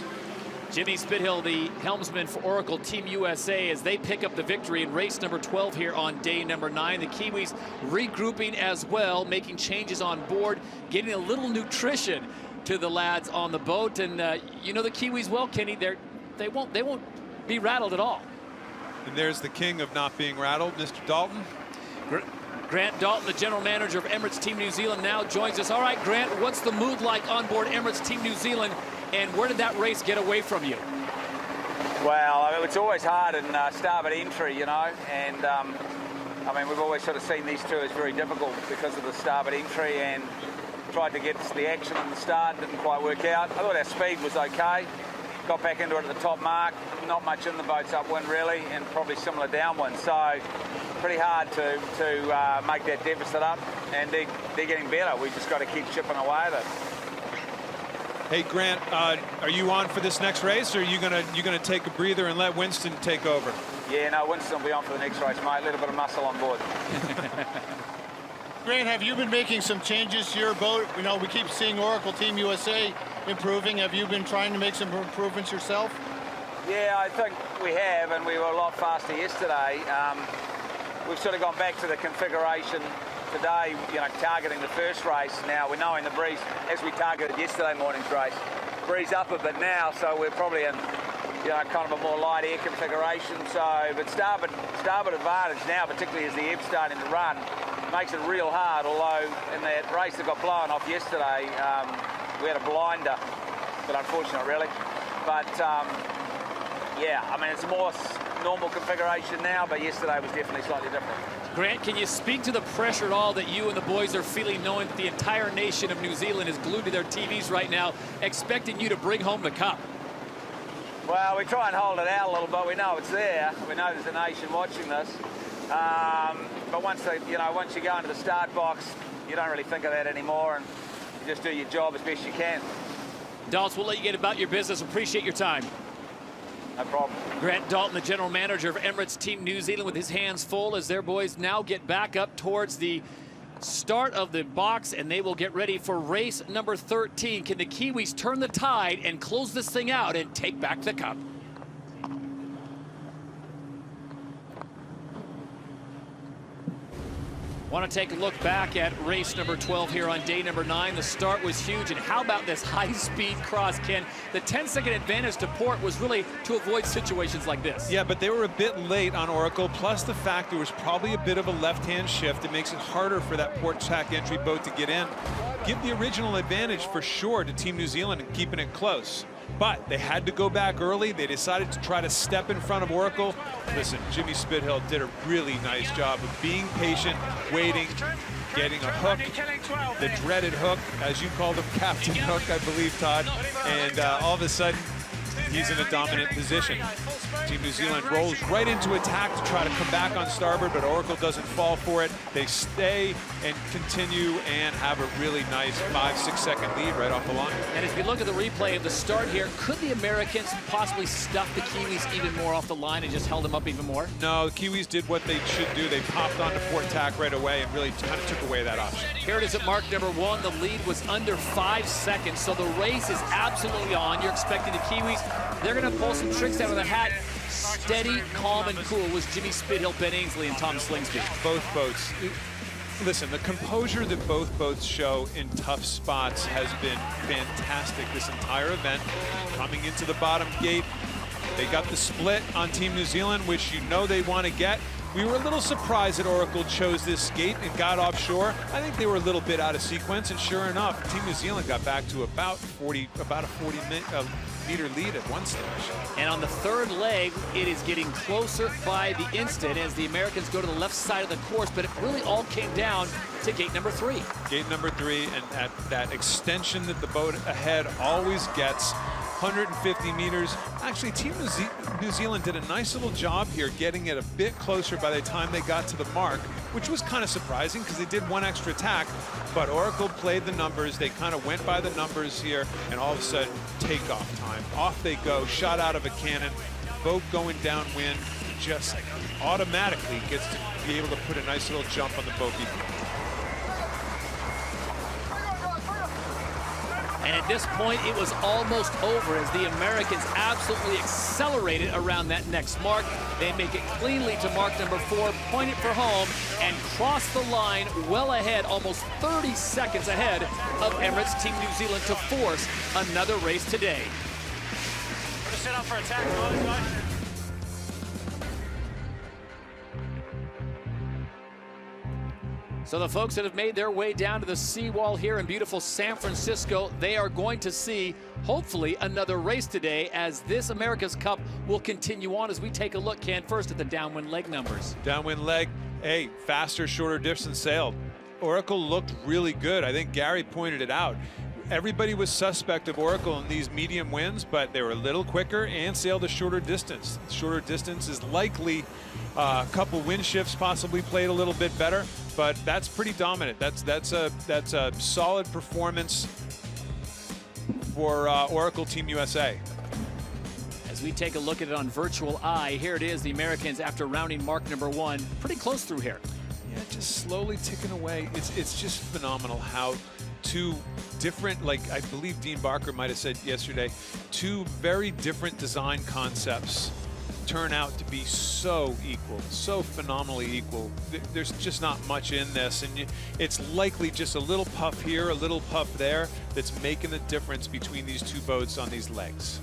Jimmy Spithill, the helmsman for Oracle Team USA, as they pick up the victory in race number 12 here on day number 9. The Kiwis regrouping as well, making changes on board, getting a little nutrition to the lads on the boat. And you know the Kiwis well, Kenny. They won't be rattled at all. And there's the king of not being rattled, Mr. Dalton. Grant Dalton, the general manager of Emirates Team New Zealand, now joins us. All right, Grant, what's the mood like on board Emirates Team New Zealand, and where did that race get away from you? Well, it's always hard in starboard entry, you know, and I mean, we've always sort of seen these two as very difficult because of the starboard entry, and tried to get the action in the start, didn't quite work out. I thought our speed was okay. Got back into it at the top mark, not much in the boats upwind really, and probably similar downwind. So pretty hard to make that deficit up, and they're getting better. We just got to keep chipping away at it. Hey Grant, are you on for this next race, or are you gonna take a breather and let Winston take over? Yeah, no, Winston will be on for the next race, mate. A little bit of muscle on board. Grant, have you been making some changes to your boat? You know, we keep seeing Oracle Team USA improving. Have you been trying to make some improvements yourself? Yeah, I think we have, and we were a lot faster yesterday. We've sort of gone back to the configuration today, you know, targeting the first race. Now we're knowing the breeze, as we targeted yesterday morning's race, breeze up a bit now, so we're probably in, you know, kind of a more light air configuration. So, but starboard advantage now, particularly as the ebb's starting to run, makes it real hard. Although in that race that got blown off yesterday, we had a blinder, but unfortunate really. But yeah, I mean, it's a more normal configuration now, but yesterday was definitely slightly different. Grant, can you speak to the pressure at all that you and the boys are feeling, knowing that the entire nation of New Zealand is glued to their TVs right now, expecting you to bring home the cup? Well, we try and hold it out a little bit. We know it's there. We know there's a nation watching this. But once you go into the start box, you don't really think of that anymore, and you just do your job as best you can. Dalton, we'll let you get about your business. Appreciate your time. No problem. Grant Dalton, the general manager of Emirates Team New Zealand, with his hands full as their boys now get back up towards the start of the box, and they will get ready for race number 13. Can the Kiwis turn the tide and close this thing out and take back the cup? Want to take a look back at race number 12 here on day number 9. The start was huge, and how about this high-speed cross, Ken? The 10-second advantage to port was really to avoid situations like this. Yeah, but they were a bit late on Oracle, plus the fact there was probably a bit of a left-hand shift. It makes it harder for that port tack entry boat to get in. Give the original advantage for sure to Team New Zealand and keeping it close. But they had to go back early. They decided to try to step in front of Oracle. Listen, Jimmy Spithill did a really nice job of being patient, waiting, getting a hook, the dreaded hook, as you called him, Captain Hook, I believe, Todd. And all of a sudden, he's in a dominant position. Team New Zealand rolls right into attack to try to come back on starboard, but Oracle doesn't fall for it. They stay and continue and have a really nice 5-6 second lead right off the line. And if you look at the replay of the start here, could the Americans possibly stuff the Kiwis even more off the line and just held them up even more? No, the Kiwis did what they should do. They popped onto port tack right away and really kind of took away that option. Here it is at mark number 1. The lead was under 5 seconds, so the race is absolutely on. You're expecting the Kiwis, they're going to pull some tricks out of the hat. Steady, calm, and cool was Jimmy Spithill, Ben Ainsley, and Tom Slingsby. Both boats. Listen, the composure that both boats show in tough spots has been fantastic this entire event. Coming into the bottom gate, they got the split on Team New Zealand, which you know they want to get. We were a little surprised that Oracle chose this gate and got offshore. I think they were a little bit out of sequence, and sure enough, Team New Zealand got back to about a 40-meter lead at one stage. And on the third leg, it is getting closer by the instant as the Americans go to the left side of the course, but it really all came down to gate number 3. Gate number 3, and at that extension that the boat ahead always gets, 150 meters. Actually, Team New Zealand did a nice little job here getting it a bit closer by the time they got to the mark, which was kind of surprising because they did one extra tack, but Oracle played the numbers. They kind of went by the numbers here, and all of a sudden, takeoff time. Off they go, shot out of a cannon, boat going downwind, just automatically gets to be able to put a nice little jump on the boat. And at this point, it was almost over as the Americans absolutely accelerated around that next mark. They make it cleanly to mark number 4, point it for home, and cross the line well ahead, almost 30 seconds ahead of Emirates Team New Zealand to force another race today. We're set up for attack, guys. So the folks that have made their way down to the seawall here in beautiful San Francisco, they are going to see, hopefully, another race today as this America's Cup will continue on as we take a look, Ken, first at the downwind leg numbers. Downwind leg, hey, faster, shorter dips than sailed. Oracle looked really good. I think Gary pointed it out. Everybody was suspect of Oracle in these medium winds, but they were a little quicker and sailed a shorter distance. Shorter distance is likely a couple wind shifts possibly played a little bit better, but that's pretty dominant. That's a solid performance for Oracle Team USA. As we take a look at it on virtual eye, here it is, the Americans after rounding mark number 1. Pretty close through here. Yeah, just slowly ticking away. It's just phenomenal how two different, like I believe Dean Barker might have said yesterday, two very different design concepts turn out to be so equal, so phenomenally equal. There's just not much in this, and it's likely just a little puff here, a little puff there that's making the difference between these two boats on these legs.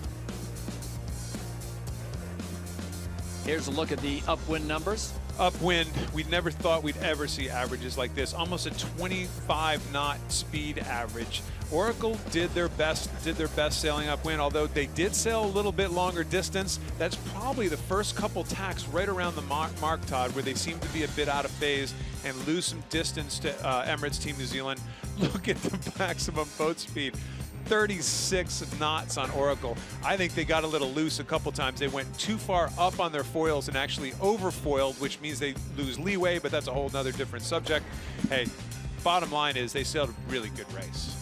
Here's a look at the upwind numbers. Upwind, we never thought we'd ever see averages like this. Almost a 25 knot speed average. Oracle did their best sailing upwind, although they did sail a little bit longer distance. That's probably the first couple tacks right around the mark, Todd, where they seem to be a bit out of phase and lose some distance to Emirates Team New Zealand. Look at the maximum boat speed. 36 knots on Oracle. I think they got a little loose a couple times. They went too far up on their foils and actually overfoiled, which means they lose leeway, but that's a whole nother different subject. Hey, bottom line is they sailed a really good race.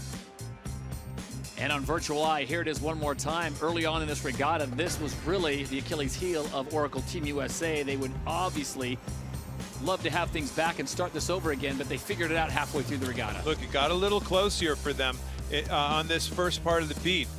And on virtual eye, here it is one more time. Early on in this regatta, this was really the Achilles heel of Oracle Team USA. They would obviously love to have things back and start this over again, but they figured it out halfway through the regatta. Look, it got a little close here for them. On this first part of the beat.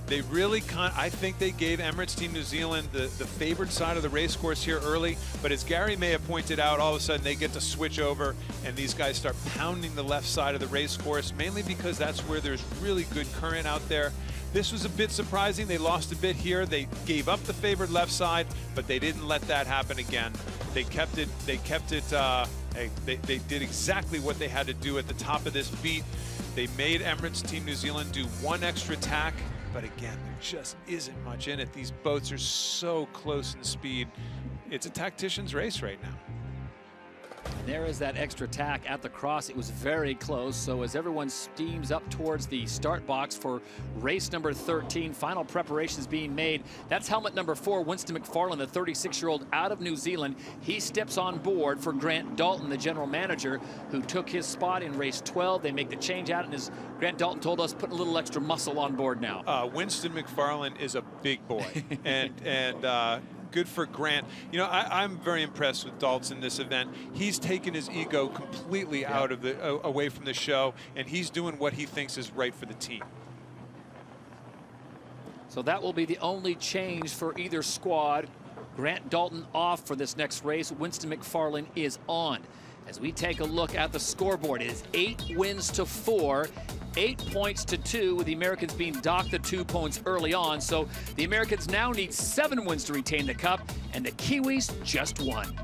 They really I think they gave Emirates Team New Zealand the favored side of the race course here early, but as Gary may have pointed out, all of a sudden they get to switch over and these guys start pounding the left side of the race course, mainly because that's where there's really good current out there. This was a bit surprising. They lost a bit here. They gave up the favored left side, but they didn't let that happen again. They kept it, they did exactly what they had to do at the top of this beat. They made Emirates Team New Zealand do one extra tack, but again, there just isn't much in it. These boats are so close in speed. It's a tactician's race right now. There is that extra tack at the cross. It was very close. So as everyone steams up towards the start box for race number 13, final preparations being made. That's helmet number 4, Winston McFarlane, the 36-year-old out of New Zealand. He steps on board for Grant Dalton, the general manager, who took his spot in race 12. They make the change out, and as Grant Dalton told us, putting a little extra muscle on board now. Winston McFarlane is a big boy, and good for Grant. You know, I'm very impressed with Dalton in this event. He's taken his ego completely out of away from the show, and he's doing what he thinks is right for the team. So that will be the only change for either squad. Grant Dalton off for this next race. Winston McFarlane is on. As we take a look at the scoreboard, it is 8 wins to 4, 8 points to 2, with the Americans being docked the 2 points early on. So the Americans now need 7 wins to retain the cup, and the Kiwis just 1.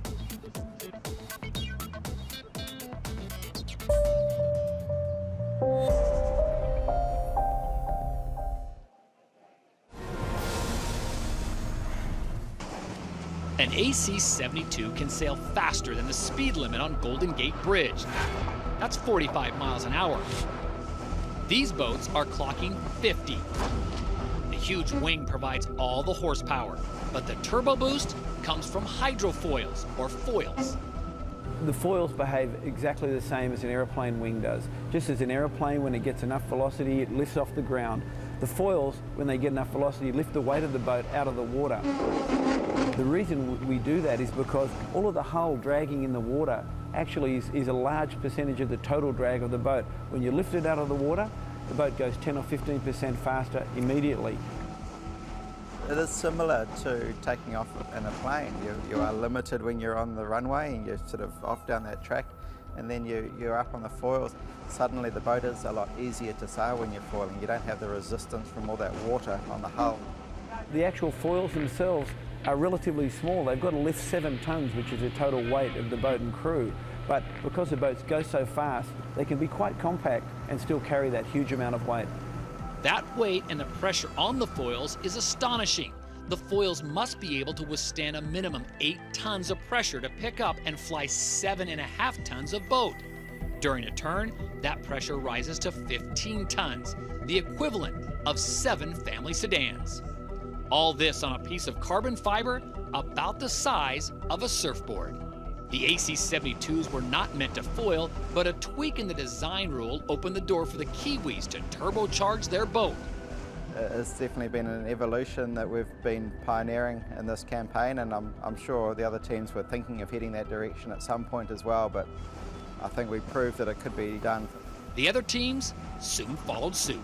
An AC-72 can sail faster than the speed limit on Golden Gate Bridge. That's 45 miles an hour. These boats are clocking 50. The huge wing provides all the horsepower, but the turbo boost comes from hydrofoils, or foils. The foils behave exactly the same as an aeroplane wing does. Just as an aeroplane, when it gets enough velocity, it lifts off the ground. The foils, when they get enough velocity, lift the weight of the boat out of the water. The reason we do that is because all of the hull dragging in the water actually is a large percentage of the total drag of the boat. When you lift it out of the water, the boat goes 10 or 15% faster immediately. It is similar to taking off in a plane. You are limited when you're on the runway and you're sort of off down that track, and then you're up on the foils. Suddenly the boat is a lot easier to sail when you're foiling. You don't have the resistance from all that water on the hull. The actual foils themselves are relatively small. They've got to lift 7 tons, which is the total weight of the boat and crew. But because the boats go so fast, they can be quite compact and still carry that huge amount of weight. That weight and the pressure on the foils is astonishing. The foils must be able to withstand a minimum 8 tons of pressure to pick up and fly 7.5 tons of boat. During a turn, that pressure rises to 15 tons, the equivalent of 7 family sedans. All this on a piece of carbon fiber about the size of a surfboard. The AC-72s were not meant to foil, but a tweak in the design rule opened the door for the Kiwis to turbocharge their boat. It's definitely been an evolution that we've been pioneering in this campaign, and I'm sure the other teams were thinking of heading that direction at some point as well, but I think we proved that it could be done. The other teams soon followed suit.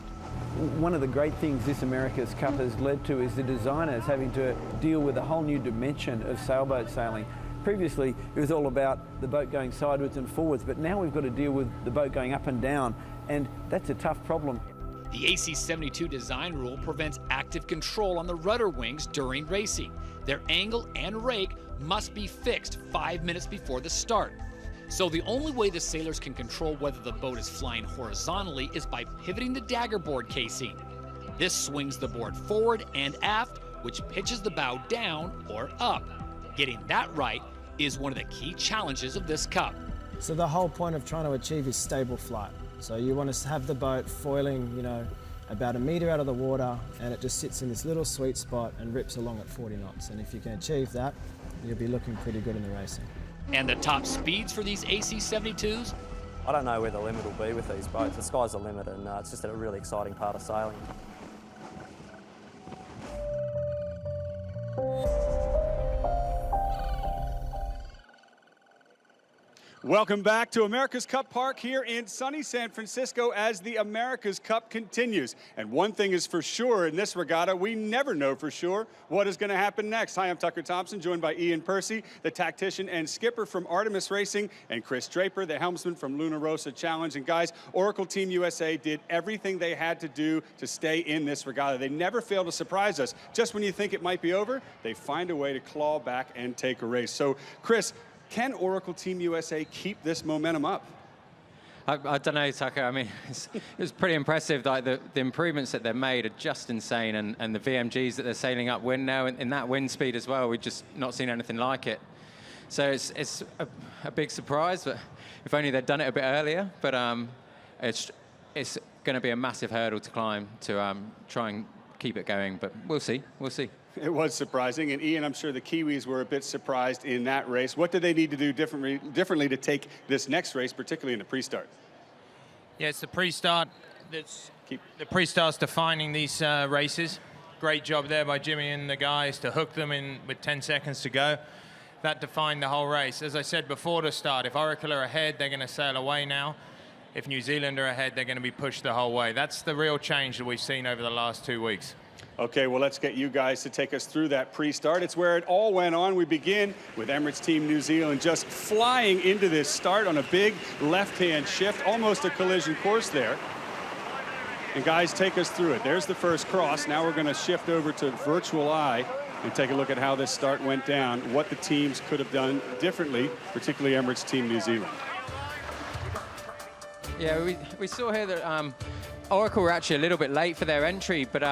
One of the great things this America's Cup has led to is the designers having to deal with a whole new dimension of sailboat sailing. Previously, it was all about the boat going sideways and forwards, but now we've got to deal with the boat going up and down, and that's a tough problem. The AC-72 design rule prevents active control on the rudder wings during racing. Their angle and rake must be fixed 5 minutes before the start. So the only way the sailors can control whether the boat is flying horizontally is by pivoting the dagger board casing. This swings the board forward and aft, which pitches the bow down or up. Getting that right is one of the key challenges of this Cup. So the whole point of trying to achieve is stable flight. So you want to have the boat foiling, about 1 metre out of the water, and it just sits in this little sweet spot and rips along at 40 knots. And if you can achieve that, you'll be looking pretty good in the racing. And the top speeds for these AC-72s? I don't know where the limit will be with these boats. The sky's the limit, and it's just a really exciting part of sailing. Welcome back to America's Cup Park here in sunny San Francisco as the America's Cup continues. And one thing is for sure in this regatta, we never know for sure what is going to happen next. Hi, I'm Tucker Thompson, joined by Ian Percy, the tactician and skipper from Artemis Racing, and Chris Draper, the helmsman from Luna Rossa Challenge. And guys, Oracle Team USA did everything they had to do to stay in this regatta. They never fail to surprise us. Just when you think it might be over, they find a way to claw back and take a race. So, Chris, can Oracle Team USA keep this momentum up? I don't know, Tucker. I mean, it was pretty impressive. Like the improvements that they've made are just insane, and the VMGs that they're sailing upwind now in that wind speed as well. We've just not seen anything like it. So it's a big surprise. But if only they'd done it a bit earlier. But it's going to be a massive hurdle to climb to try and keep it going. But we'll see. We'll see. It was surprising, and Ian, I'm sure the Kiwis were a bit surprised in that race. What do they need to do differently to take this next race, particularly in the pre-start? Yeah, it's the pre-start. The pre-start's defining these races. Great job there by Jimmy and the guys to hook them in with 10 seconds to go. That defined the whole race. As I said before the start, if Oracle are ahead, they're going to sail away now. If New Zealand are ahead, they're going to be pushed the whole way. That's the real change that we've seen over the last 2 weeks. Okay, well, let's get you guys to take us through that pre-start. It's where it all went on. We begin with Emirates Team New Zealand just flying into this start on a big left-hand shift, almost a collision course there. And guys, take us through it. There's the first cross. Now we're going to shift over to virtual eye and take a look at how this start went down, what the teams could have done differently, particularly Emirates Team New Zealand. Yeah, we saw here that Oracle were actually a little bit late for their entry, but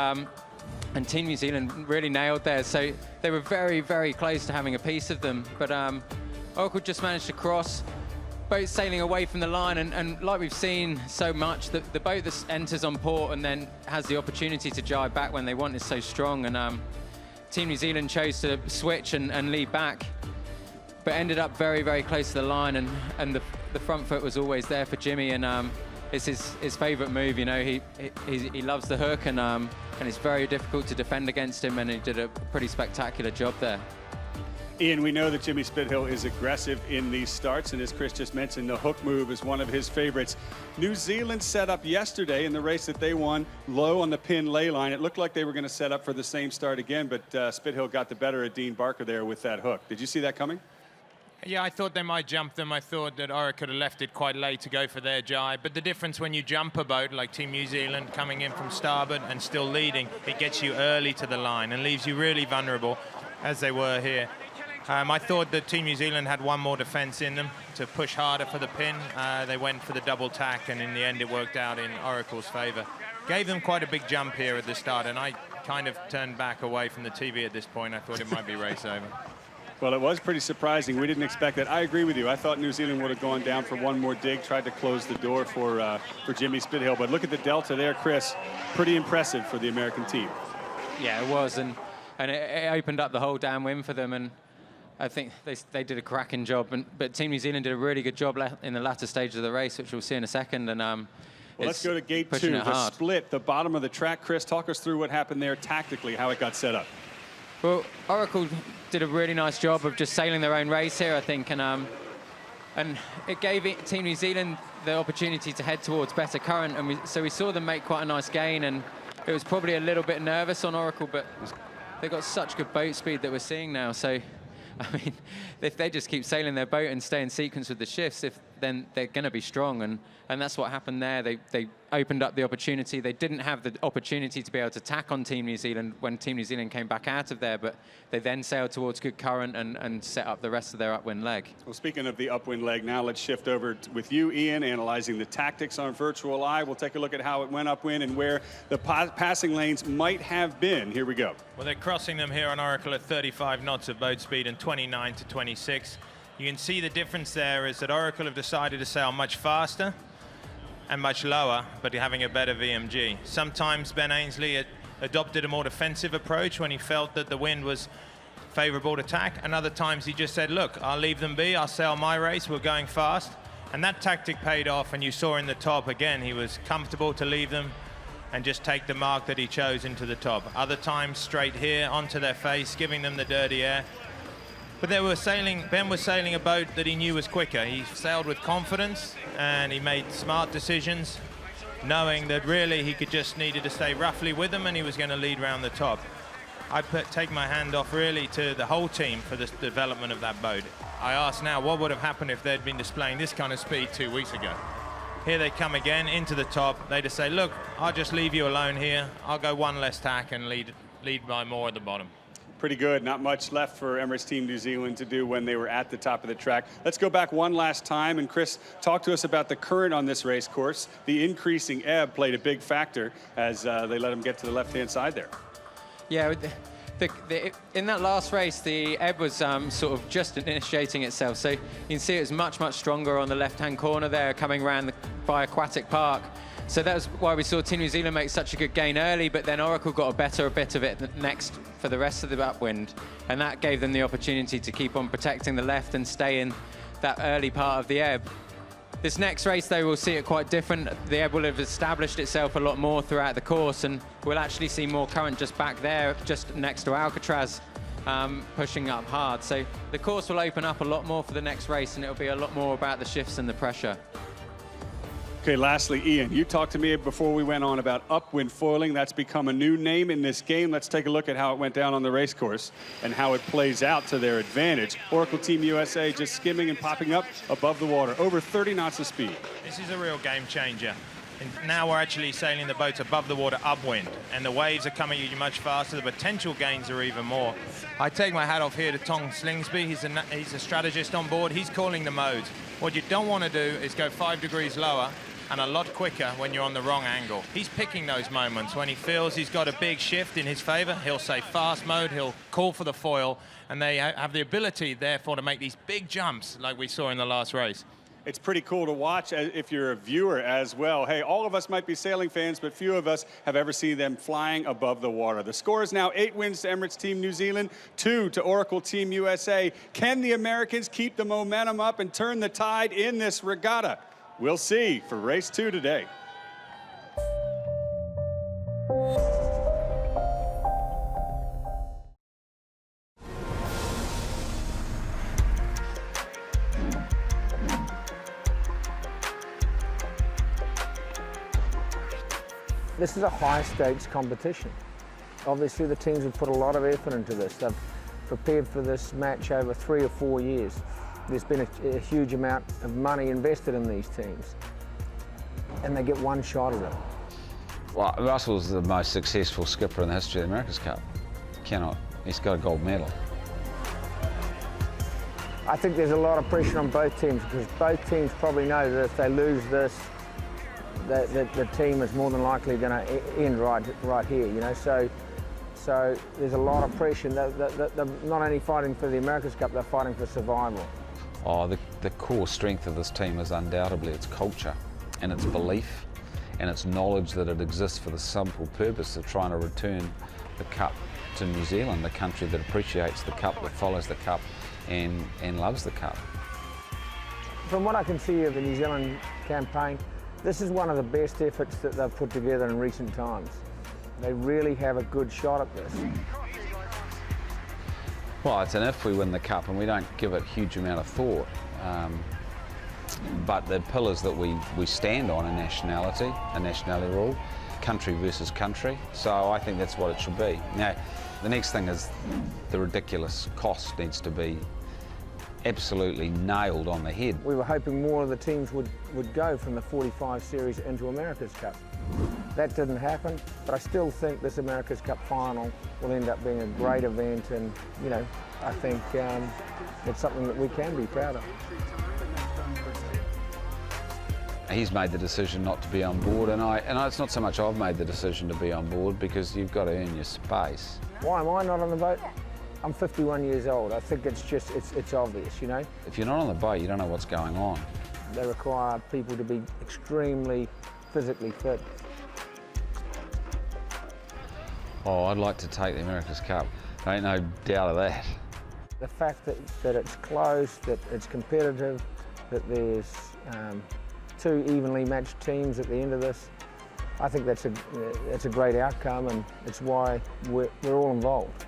and Team New Zealand really nailed theirs. So they were very, very close to having a piece of them. But Oracle just managed to cross, boat sailing away from the line. And like we've seen so much, the boat that enters on port and then has the opportunity to jibe back when they want is so strong. And Team New Zealand chose to switch and lead back, but ended up very, very close to the line. And the front foot was always there for Jimmy. And it's his favourite move. You know, he loves the hook, and it's very difficult to defend against him, and he did a pretty spectacular job there. Ian, we know that Jimmy Spithill is aggressive in these starts, and as Chris just mentioned, the hook move is one of his favorites. New Zealand set up yesterday in the race that they won low on the pin lay line. It looked like they were going to set up for the same start again, but Spithill got the better of Dean Barker there with that hook. Did you see that coming? Yeah, I thought they might jump them. I thought that Oracle could have left it quite late to go for their jibe. But the difference when you jump a boat like Team New Zealand coming in from starboard and still leading, it gets you early to the line and leaves you really vulnerable, as they were here. I thought that Team New Zealand had one more defense in them to push harder for the pin. They went for the double tack, and in the end it worked out in Oracle's favor. Gave them quite a big jump here at the start, and I kind of turned back away from the TV at this point. I thought it might be race over. Well, it was pretty surprising. We didn't expect that. I agree with you. I thought New Zealand would have gone down for one more dig, tried to close the door for Jimmy Spithill. But look at the delta there, Chris. Pretty impressive for the American team. Yeah, it was, and it opened up the whole downwind for them, and I think they did a cracking job. But Team New Zealand did a really good job in the latter stage of the race, which we'll see in a second. And well, let's go to gate 2, the split, the bottom of the track. Chris, talk us through what happened there tactically, how it got set up. Well, Oracle did a really nice job of just sailing their own race here, I think, and it gave Team New Zealand the opportunity to head towards better current, and so we saw them make quite a nice gain, and it was probably a little bit nervous on Oracle, but they've got such good boat speed that we're seeing now. So, I mean, if they just keep sailing their boat and stay in sequence with the shifts, then they're going to be strong, and that's what happened there. They opened up the opportunity. They didn't have the opportunity to be able to tack on Team New Zealand when Team New Zealand came back out of there, but they then sailed towards good current and set up the rest of their upwind leg. Well, speaking of the upwind leg, now let's shift over with you, Ian, analyzing the tactics on Virtual Eye. We'll take a look at how it went upwind and where the passing lanes might have been. Here we go. Well, they're crossing them here on Oracle at 35 knots of boat speed and 29 to 26. You can see the difference there is that Oracle have decided to sail much faster and much lower, but having a better VMG. Sometimes Ben Ainsley adopted a more defensive approach when he felt that the wind was favorable to tack, and other times he just said, look, I'll leave them be, I'll sail my race, we're going fast. And that tactic paid off, and you saw in the top, again, he was comfortable to leave them and just take the mark that he chose into the top. Other times, straight here, onto their face, giving them the dirty air. But Ben was sailing a boat that he knew was quicker. He sailed with confidence, and he made smart decisions, knowing that really he just needed to stay roughly with them, and he was going to lead round the top. I take my hand off really to the whole team for the development of that boat. I ask now, what would have happened if they'd been displaying this kind of speed 2 weeks ago? Here they come again into the top. They just say, look, I'll just leave you alone here. I'll go one less tack and lead by more at the bottom. Pretty good. Not much left for Emirates Team New Zealand to do when they were at the top of the track. Let's go back one last time. And Chris, talk to us about the current on this race course. The increasing ebb played a big factor as they let them get to the left-hand side there. Yeah, in that last race, the ebb was sort of just initiating itself. So you can see it was much, much stronger on the left-hand corner there, coming around by Aquatic Park. So that was why we saw Team New Zealand make such a good gain early, but then Oracle got a bit of it next for the rest of the upwind. And that gave them the opportunity to keep on protecting the left and stay in that early part of the ebb. This next race, though, we'll see it quite different. The ebb will have established itself a lot more throughout the course, and we'll actually see more current just back there, just next to Alcatraz, pushing up hard. So the course will open up a lot more for the next race, and it'll be a lot more about the shifts and the pressure. Okay, lastly, Ian, you talked to me before we went on about upwind foiling. That's become a new name in this game. Let's take a look at how it went down on the race course and how it plays out to their advantage. Oracle Team USA just skimming and popping up above the water, over 30 knots of speed. This is a real game changer. And now we're actually sailing the boats above the water upwind, and the waves are coming at you much faster. The potential gains are even more. I take my hat off here to Tom Slingsby. He's a strategist on board. He's calling the modes. What you don't want to do is go 5 degrees lower and a lot quicker when you're on the wrong angle. He's picking those moments when he feels he's got a big shift in his favor. He'll say fast mode, he'll call for the foil, and they have the ability, therefore, to make these big jumps like we saw in the last race. It's pretty cool to watch if you're a viewer as well. Hey, all of us might be sailing fans, but few of us have ever seen them flying above the water. The score is now 8 wins to Emirates Team New Zealand, 2 to Oracle Team USA. Can the Americans keep the momentum up and turn the tide in this regatta? We'll see for race 2 today. This is a high-stakes competition. Obviously, the teams have put a lot of effort into this. They've prepared for this match over 3 or 4 years. There's been a huge amount of money invested in these teams, and they get one shot at it. Well, Russell's the most successful skipper in the history of the America's Cup. He's got a gold medal. I think there's a lot of pressure on both teams because both teams probably know that if they lose this, the team is more than likely going to end right here, you know. So So there's a lot of pressure. They're not only fighting for the America's Cup, they're fighting for survival. Oh, the core strength of this team is undoubtedly its culture and its belief and its knowledge that it exists for the simple purpose of trying to return the Cup to New Zealand, the country that appreciates the Cup, that follows the Cup and loves the Cup. From what I can see of the New Zealand campaign, this is one of the best efforts that they've put together in recent times. They really have a good shot at this. Well, it's an if we win the Cup, and we don't give it a huge amount of thought. But the pillars that we stand on are nationality, a nationality rule, country versus country. So I think that's what it should be. Now, the next thing is the ridiculous cost needs to be absolutely nailed on the head. We were hoping more of the teams would go from the 45 series into America's Cup. That didn't happen, but I still think this America's Cup final will end up being a great event, and you know, I think it's something that we can be proud of. He's made the decision not to be on board, and it's not so much I've made the decision to be on board, because you've got to earn your space. Why am I not on the boat? I'm 51 years old. I think it's just, it's obvious, you know? If you're not on the boat, you don't know what's going on. They require people to be extremely physically fit. Oh, I'd like to take the America's Cup. There ain't no doubt of that. The fact that it's close, that it's competitive, that there's two evenly matched teams at the end of this, I think that's a great outcome, and it's why we're all involved.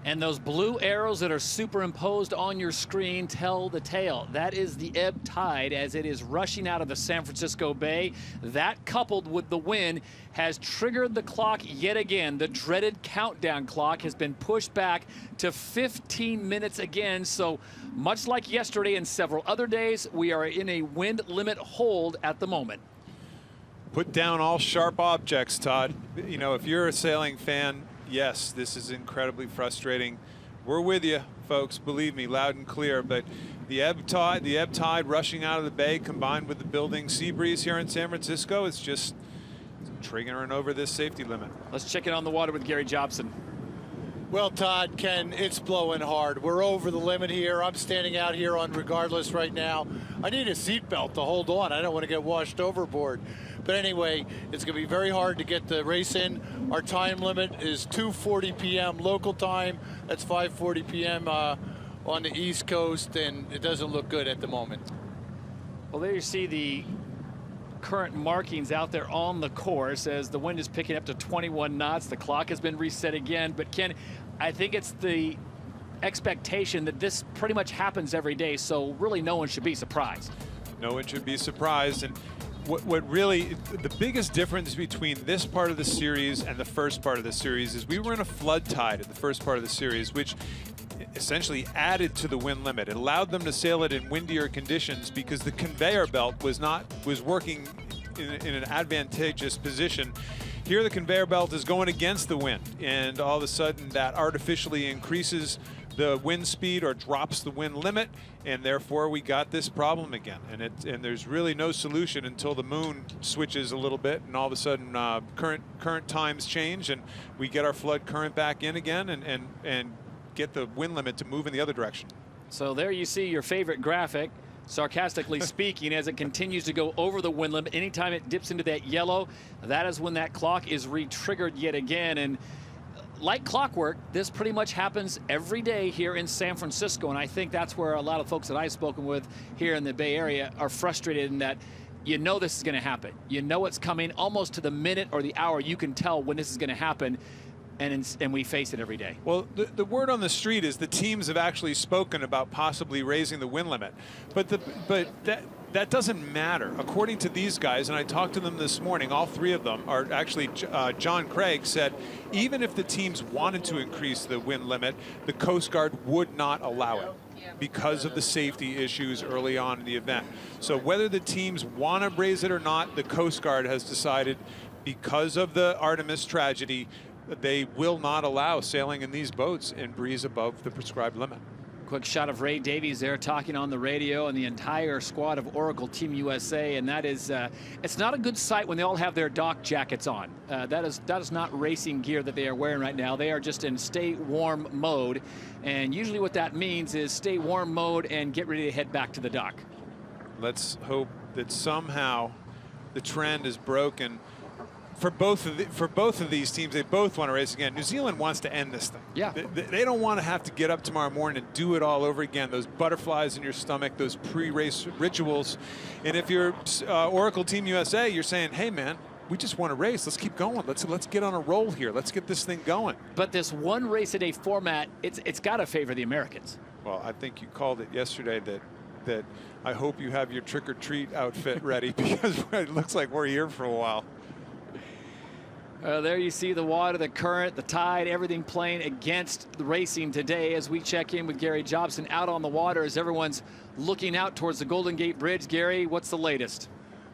And those blue arrows that are superimposed on your screen tell the tale. That is the ebb tide as it is rushing out of the San Francisco Bay. That, coupled with the wind, has triggered the clock yet again. The dreaded countdown clock has been pushed back to 15 minutes again. So much like yesterday and several other days, we are in a wind limit hold at the moment. Put down all sharp objects, Todd. You know, if you're a sailing fan, yes, this is incredibly frustrating. We're with you, folks, believe me, loud and clear. But the ebb tide rushing out of the bay, combined with the building sea breeze here in San Francisco, it's just triggering over this safety limit. Let's check in on the water with Gary Jobson. Well, Todd, Ken, it's blowing hard. We're over the limit here. I'm standing out here on Regardless right now. I need a seatbelt to hold on. I don't want to get washed overboard. But anyway, it's going to be very hard to get the race in. Our time limit is 2:40 p.m. local time. That's 5:40 p.m. On the East Coast, and it doesn't look good at the moment. Well, there you see the current markings out there on the course as the wind is picking up to 21 knots. The clock has been reset again. But Ken, I think it's the expectation that this pretty much happens every day, so really no one should be surprised. No one should be surprised. And what really, the biggest difference between this part of the series and the first part of the series is we were in a flood tide at the first part of the series, which essentially added to the wind limit. It allowed them to sail it in windier conditions because the conveyor belt was working in an advantageous position. Here the conveyor belt is going against the wind, and all of a sudden that artificially increases the wind speed or drops the wind limit, and therefore we got this problem again. And there's really no solution until the moon switches a little bit, and all of a sudden current times change, and we get our flood current back in again, and get the wind limit to move in the other direction. So there you see your favorite graphic, sarcastically speaking, as it continues to go over the wind limit. Anytime it dips into that yellow, that is when that clock is re-triggered yet again. And like clockwork, this pretty much happens every day here in San Francisco, and I think that's where a lot of folks that I've spoken with here in the Bay Area are frustrated in that you know this is going to happen. You know it's coming almost to the minute or the hour. You can tell when this is going to happen, and we face it every day. Well, the word on the street is the teams have actually spoken about possibly raising the wind limit, but that doesn't matter. According to these guys, and I talked to them this morning, all three of them are actually, John Craig said, even if the teams wanted to increase the wind limit, the Coast Guard would not allow it because of the safety issues early on in the event. So whether the teams want to raise it or not, the Coast Guard has decided, because of the Artemis tragedy, they will not allow sailing in these boats and breeze above the prescribed limit. Quick shot of Ray Davies there talking on the radio and the entire squad of Oracle Team USA, and that is, it's not a good sight when they all have their dock jackets on. That is not racing gear that they are wearing right now. They are just in stay warm mode, and usually what that means is stay warm mode and get ready to head back to the dock. Let's hope that somehow the trend is broken. For both of these teams, they both want to race again. New Zealand wants to end this thing. Yeah. They don't want to have to get up tomorrow morning and do it all over again. Those butterflies in your stomach, those pre-race rituals. And if you're Oracle Team USA, you're saying, hey, man, we just want to race. Let's keep going. Let's get on a roll here. Let's get this thing going. But this one race a day format, it's got to favor the Americans. Well, I think you called it yesterday that I hope you have your trick-or-treat outfit ready, because it looks like we're here for a while. There you see the water, the current, the tide, everything playing against the racing today as we check in with Gary Jobson out on the water as everyone's looking out towards the Golden Gate Bridge. Gary, what's the latest?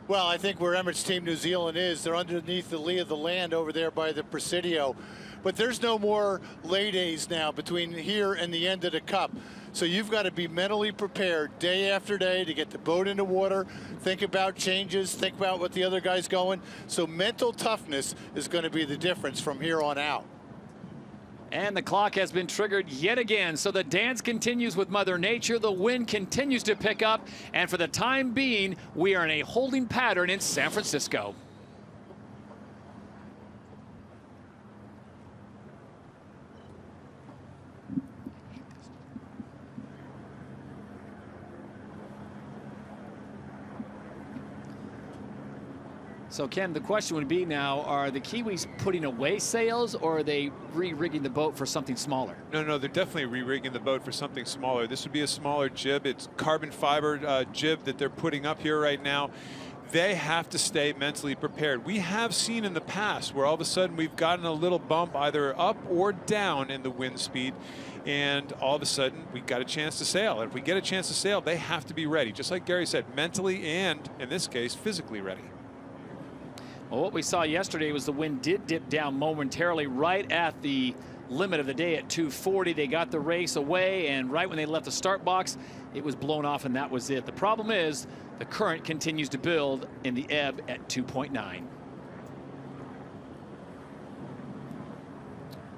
Well, I think where Emirates Team New Zealand is, they're underneath the lee of the land over there by the Presidio. But there's no more lay days now between here and the end of the Cup. So you've got to be mentally prepared day after day to get the boat in the water, think about changes, think about what the other guy's going. So mental toughness is going to be the difference from here on out. And the clock has been triggered yet again. So the dance continues with Mother Nature. The wind continues to pick up. And for the time being, we are in a holding pattern in San Francisco. So, Ken, the question would be now, are the Kiwis putting away sails, or are they re-rigging the boat for something smaller? No, they're definitely re-rigging the boat for something smaller. This would be a smaller jib. It's carbon fiber jib that they're putting up here right now. They have to stay mentally prepared. We have seen in the past where all of a sudden we've gotten a little bump either up or down in the wind speed, and all of a sudden we got a chance to sail. And if we get a chance to sail, they have to be ready. Just like Gary said, mentally and, in this case, physically ready. Well, what we saw yesterday was the wind did dip down momentarily right at the limit of the day at 240. They got the race away, and right when they left the start box, it was blown off, and that was it. The problem is the current continues to build in the ebb at 2.9.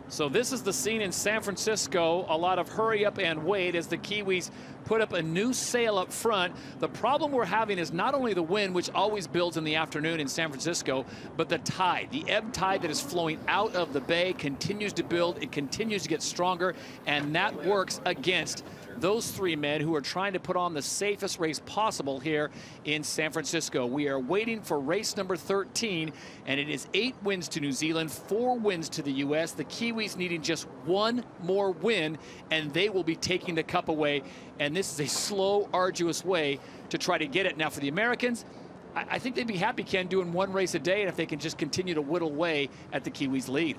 So this is the scene in San Francisco. A lot of hurry up and wait as the Kiwis put up a new sail up front. The problem we're having is not only the wind, which always builds in the afternoon in San Francisco, but the tide. The ebb tide that is flowing out of the bay continues to build. It continues to get stronger, and that works against those three men who are trying to put on the safest race possible here in San Francisco. We are waiting for race number 13, and it is 8 wins to New Zealand, 4 wins to the U.S. The Kiwis needing just one more win, and they will be taking the cup away. And this is a slow, arduous way to try to get it. Now, for the Americans, I think they'd be happy, Ken, doing one race a day, and if they can just continue to whittle away at the Kiwis' lead.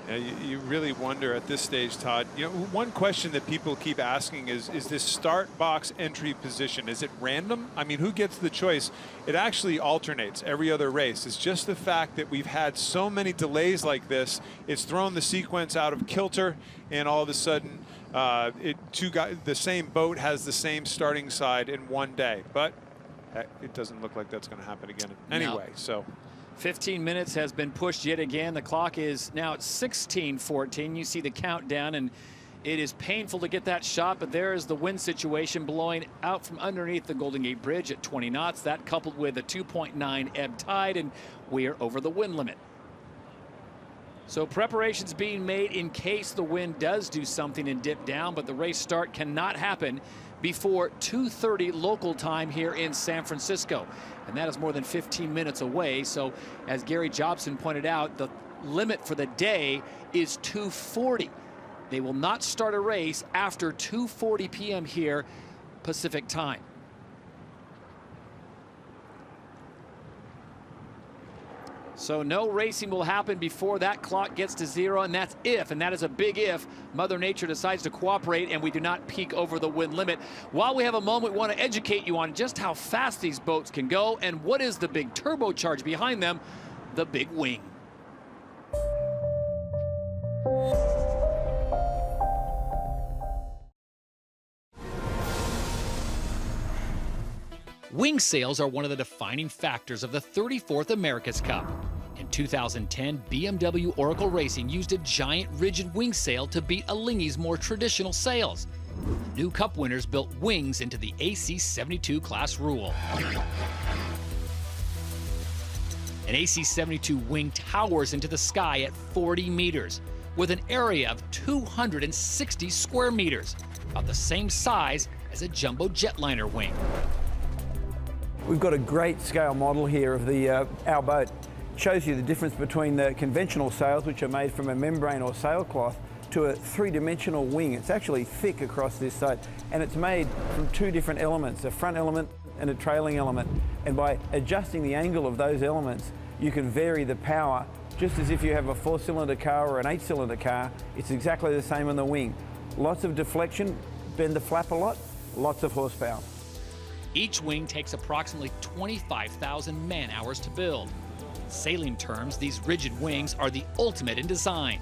Yeah, you really wonder at this stage, Todd. You know, one question that people keep asking is this start box entry position, is it random? I mean, who gets the choice? It actually alternates every other race. It's just the fact that we've had so many delays like this. It's thrown the sequence out of kilter, and all of a sudden, the same boat has the same starting side in one day. But it doesn't look like that's going to happen again anyway. No. So 15 minutes has been pushed yet again. The clock is now at 16:14. You see the countdown, and it is painful to get that shot, but there is the wind situation blowing out from underneath the Golden Gate Bridge at 20 knots. That coupled with a 2.9 ebb tide, and we are over the wind limit. So preparations being made in case the wind does do something and dip down, but the race start cannot happen before 2:30 local time here in San Francisco. And that is more than 15 minutes away. So as Gary Jobson pointed out, the limit for the day is 2:40. They will not start a race after 2:40 p.m. here Pacific time. So no racing will happen before that clock gets to 0, and that's if, and that is a big if, Mother Nature decides to cooperate and we do not peak over the wind limit. While we have a moment, we want to educate you on just how fast these boats can go and what is the big turbocharge behind them, the big wing. Wing sales are one of the defining factors of the 34th America's Cup. In 2010, BMW Oracle Racing used a giant rigid wing sail to beat Alinghi's more traditional sails. New Cup winners built wings into the AC-72 class rule. An AC-72 wing towers into the sky at 40 meters with an area of 260 square meters, about the same size as a jumbo jetliner wing. We've got a great scale model here of our boat. It shows you the difference between the conventional sails, which are made from a membrane or sailcloth, to a three-dimensional wing. It's actually thick across this side, and it's made from two different elements, a front element and a trailing element. And by adjusting the angle of those elements, you can vary the power, just as if you have a 4-cylinder car or an 8-cylinder car. It's exactly the same on the wing. Lots of deflection, bend the flap a lot, lots of horsepower. Each wing takes approximately 25,000 man-hours to build. In sailing terms, these rigid wings are the ultimate in design.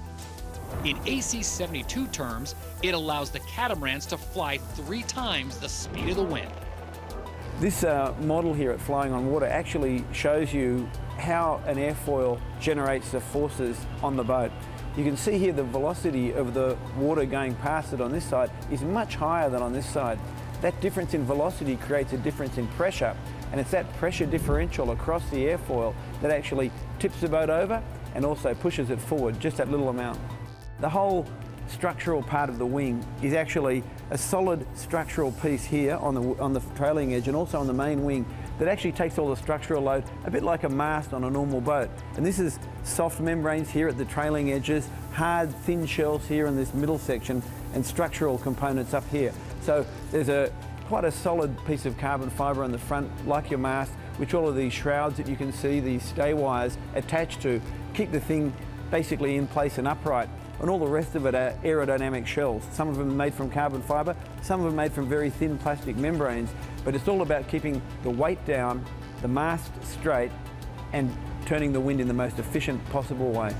In AC-72 terms, it allows the catamarans to fly 3 times the speed of the wind. This model here at Flying on Water actually shows you how an airfoil generates the forces on the boat. You can see here the velocity of the water going past it on this side is much higher than on this side. That difference in velocity creates a difference in pressure, and it's that pressure differential across the airfoil that actually tips the boat over and also pushes it forward, just that little amount. The whole structural part of the wing is actually a solid structural piece here on the trailing edge and also on the main wing that actually takes all the structural load, a bit like a mast on a normal boat. And this is soft membranes here at the trailing edges, hard thin shells here in this middle section, and structural components up here. So there's quite a solid piece of carbon fibre on the front, like your mast, which all of these shrouds that you can see, these stay wires attached to, keep the thing basically in place and upright. And all the rest of it are aerodynamic shells. Some of them are made from carbon fibre, some of them are made from very thin plastic membranes, but it's all about keeping the weight down, the mast straight, and turning the wind in the most efficient possible way.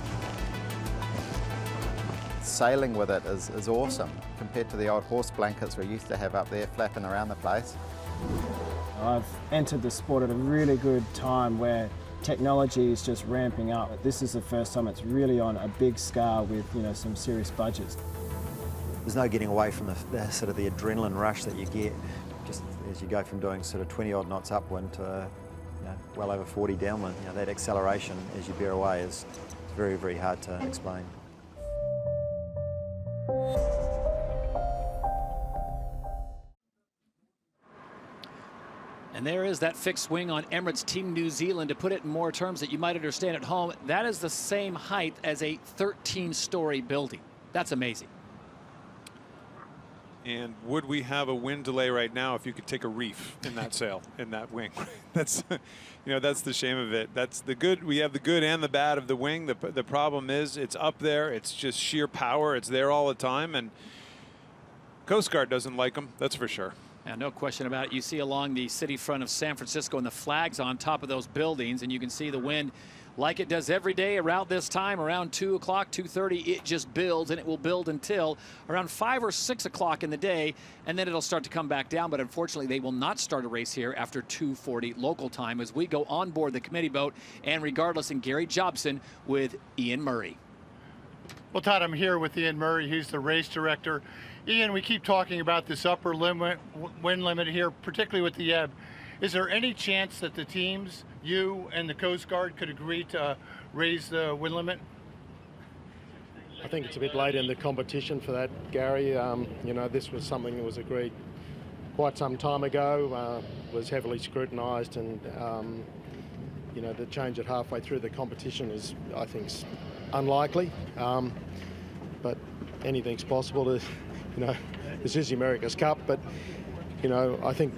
Sailing with it is awesome compared to the old horse blankets we used to have up there flapping around the place. I've entered the sport at a really good time where technology is just ramping up. This is the first time it's really on a big scale with some serious budgets. There's no getting away from the sort of the adrenaline rush that you get just as you go from doing sort of 20 odd knots upwind to well over 40 downwind. That acceleration as you bear away is very, very hard to explain. And there is that fixed wing on Emirates Team New Zealand. To put it in more terms that you might understand at home, that is the same height as a 13-story building. That's amazing. And would we have a wind delay right now if you could take a reef in that sail, in that wing? That's, that's the shame of it. That's the good. We have the good and the bad of the wing. The problem is it's up there. It's just sheer power. It's there all the time. And Coast Guard doesn't like them, that's for sure. Yeah, no question about it. You see along the city front of San Francisco and the flags on top of those buildings, and you can see the wind like it does every day around this time, around 2 o'clock, 2:30, it just builds, and it will build until around 5 or 6 o'clock in the day, and then it'll start to come back down. But unfortunately, they will not start a race here after 2:40 local time as we go on board the committee boat, and regardless, and Gary Jobson with Ian Murray. Well, Todd, I'm here with Ian Murray. He's the race director. Ian, we keep talking about this upper limit, wind limit here, particularly with the ebb. Is there any chance that the teams, you and the Coast Guard, could agree to raise the wind limit? I think it's a bit late in the competition for that, Gary. This was something that was agreed quite some time ago, was heavily scrutinised, and to change it halfway through the competition is, I think, unlikely. But anything's possible. This is the America's Cup, but I think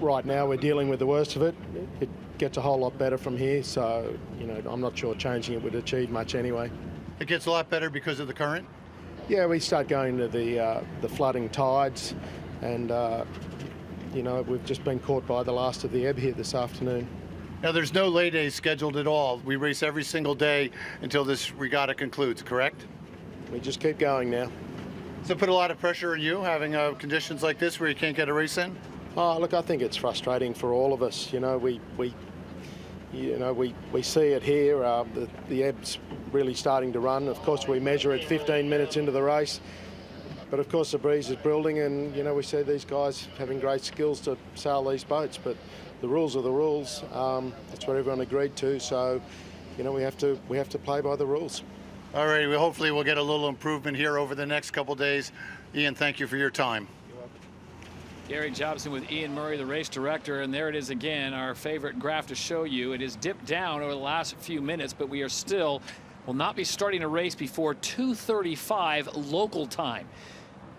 right now we're dealing with the worst of it. It gets a whole lot better from here, so I'm not sure changing it would achieve much anyway. It gets a lot better because of the current? Yeah, we start going to the flooding tides, and we've just been caught by the last of the ebb here this afternoon. Now, there's no lay days scheduled at all. We race every single day until this regatta concludes, correct? We just keep going now. So put a lot of pressure on you having conditions like this where you can't get a race in? Oh, look, I think it's frustrating for all of us. You know, we see it here. The ebb's really starting to run. Of course, we measure it 15 minutes into the race. But of course, the breeze is building, and you know, we see these guys having great skills to sail these boats. But the rules are the rules. That's what everyone agreed to. So, you know, we have to play by the rules. All right. Well, hopefully, we'll get a little improvement here over the next couple days. Ian, thank you for your time. Gary Jobson with Ian Murray, the race director, and there it is again, our favorite graph to show you. It has dipped down over the last few minutes, but we are still, will not be starting a race before 2:35 local time.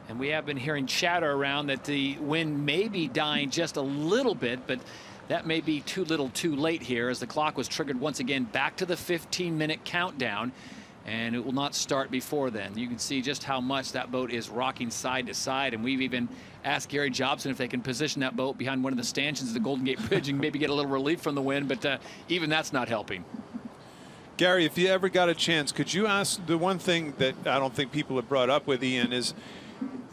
And we have been hearing chatter around that the wind may be dying just a little bit, but that may be too little too late here, as the clock was triggered once again back to the 15-minute countdown. And it will not start before then. You can see just how much that boat is rocking side to side. And we've even asked Gary Jobson if they can position that boat behind one of the stanchions of the Golden Gate Bridge and maybe get a little relief from the wind. But even that's not helping. Gary, if you ever got a chance, could you ask the one thing that I don't think people have brought up with Ian is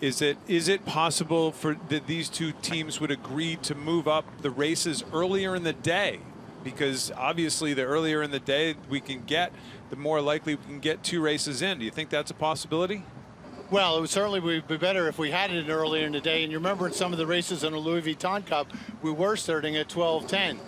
it possible for that these two teams would agree to move up the races earlier in the day? Because obviously the earlier in the day we can get, the more likely we can get 2 races in. Do you think that's a possibility? Well, it would certainly be better if we had it earlier in the day. And you remember in some of the races in the Louis Vuitton Cup, we were starting at 12:10.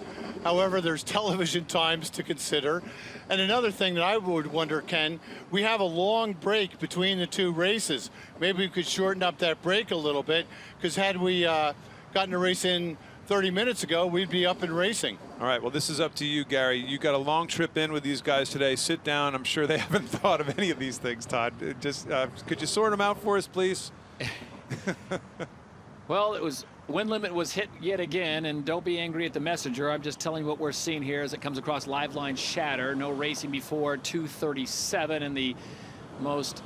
However, there's television times to consider. And another thing that I would wonder, Ken, we have a long break between the 2 races. Maybe we could shorten up that break a little bit, because had we gotten a race in 30 minutes ago, we'd be up and racing. All right, well, this is up to you, Gary. You got a long trip in with these guys today. Sit down. I'm sure they haven't thought of any of these things, Todd. Just could you sort them out for us, please? Well, it was wind limit was hit yet again, and don't be angry at the messenger. I'm just telling you what we're seeing here as it comes across live line shatter. No racing before 2:37, and the most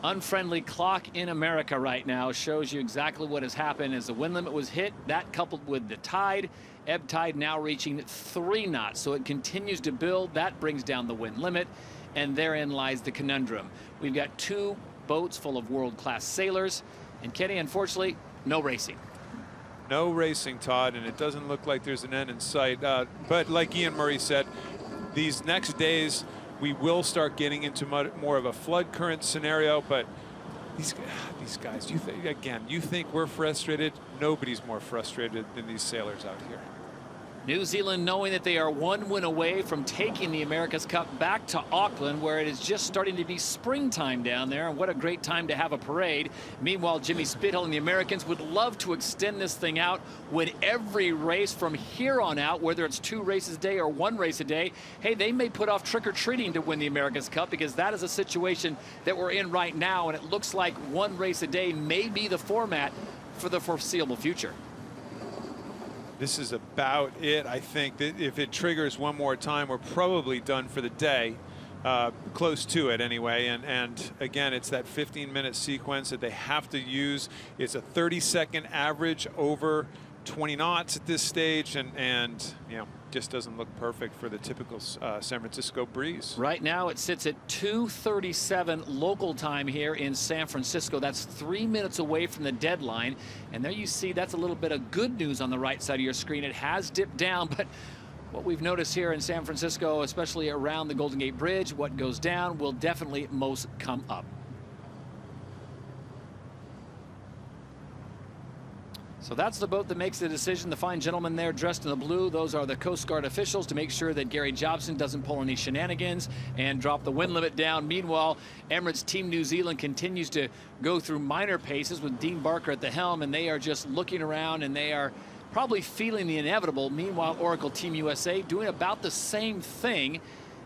unfriendly clock in America right now shows you exactly what has happened as the wind limit was hit. That coupled with the tide, ebb tide now reaching 3 knots. So it continues to build. That brings down the wind limit, and therein lies the conundrum. We've got 2 boats full of world-class sailors, and Kenny, unfortunately, no racing. No racing, Todd, and it doesn't look like there's an end in sight. But like Ian Murray said, these next days we will start getting into more of a flood current scenario. But these guys, you think we're frustrated? Nobody's more frustrated than these sailors out here. New Zealand knowing that they are 1 win away from taking the America's Cup back to Auckland, where it is just starting to be springtime down there, and what a great time to have a parade. Meanwhile, Jimmy Spithill and the Americans would love to extend this thing out, win every race from here on out, whether it's 2 races a day or 1 race a day. Hey, they may put off trick-or-treating to win the America's Cup, because that is a situation that we're in right now, and it looks like 1 race a day may be the format for the foreseeable future. This is about it. I think that if it triggers one more time, we're probably done for the day, close to it anyway. And again, it's that 15-minute sequence that they have to use. It's a 30-second average over 20 knots at this stage, and you know, just doesn't look perfect for the typical San Francisco breeze. Right now it sits at 2:37 local time here in San Francisco. That's 3 minutes away from the deadline, and there you see that's a little bit of good news on the right side of your screen. It has dipped down, but what we've noticed here in San Francisco, especially around the Golden Gate Bridge, what goes down will definitely most come up. So that's the boat that makes the decision. The fine gentlemen there dressed in the blue, those are the Coast Guard officials to make sure that Gary Jobson doesn't pull any shenanigans and drop the wind limit down. Meanwhile, Emirates Team New Zealand continues to go through minor paces with Dean Barker at the helm, and they are just looking around and they are probably feeling the inevitable. Meanwhile, Oracle Team USA doing about the same thing,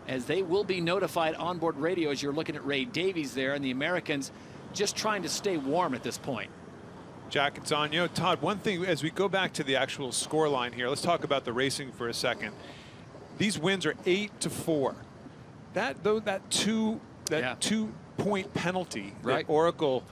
as they will be notified on board radio as you're looking at Ray Davies there, and the Americans just trying to stay warm at this point. Jackets on. You know, Todd, one thing as we go back to the actual score line here, let's talk about the racing for a second. These wins are 8-4. That 2-point penalty that Oracle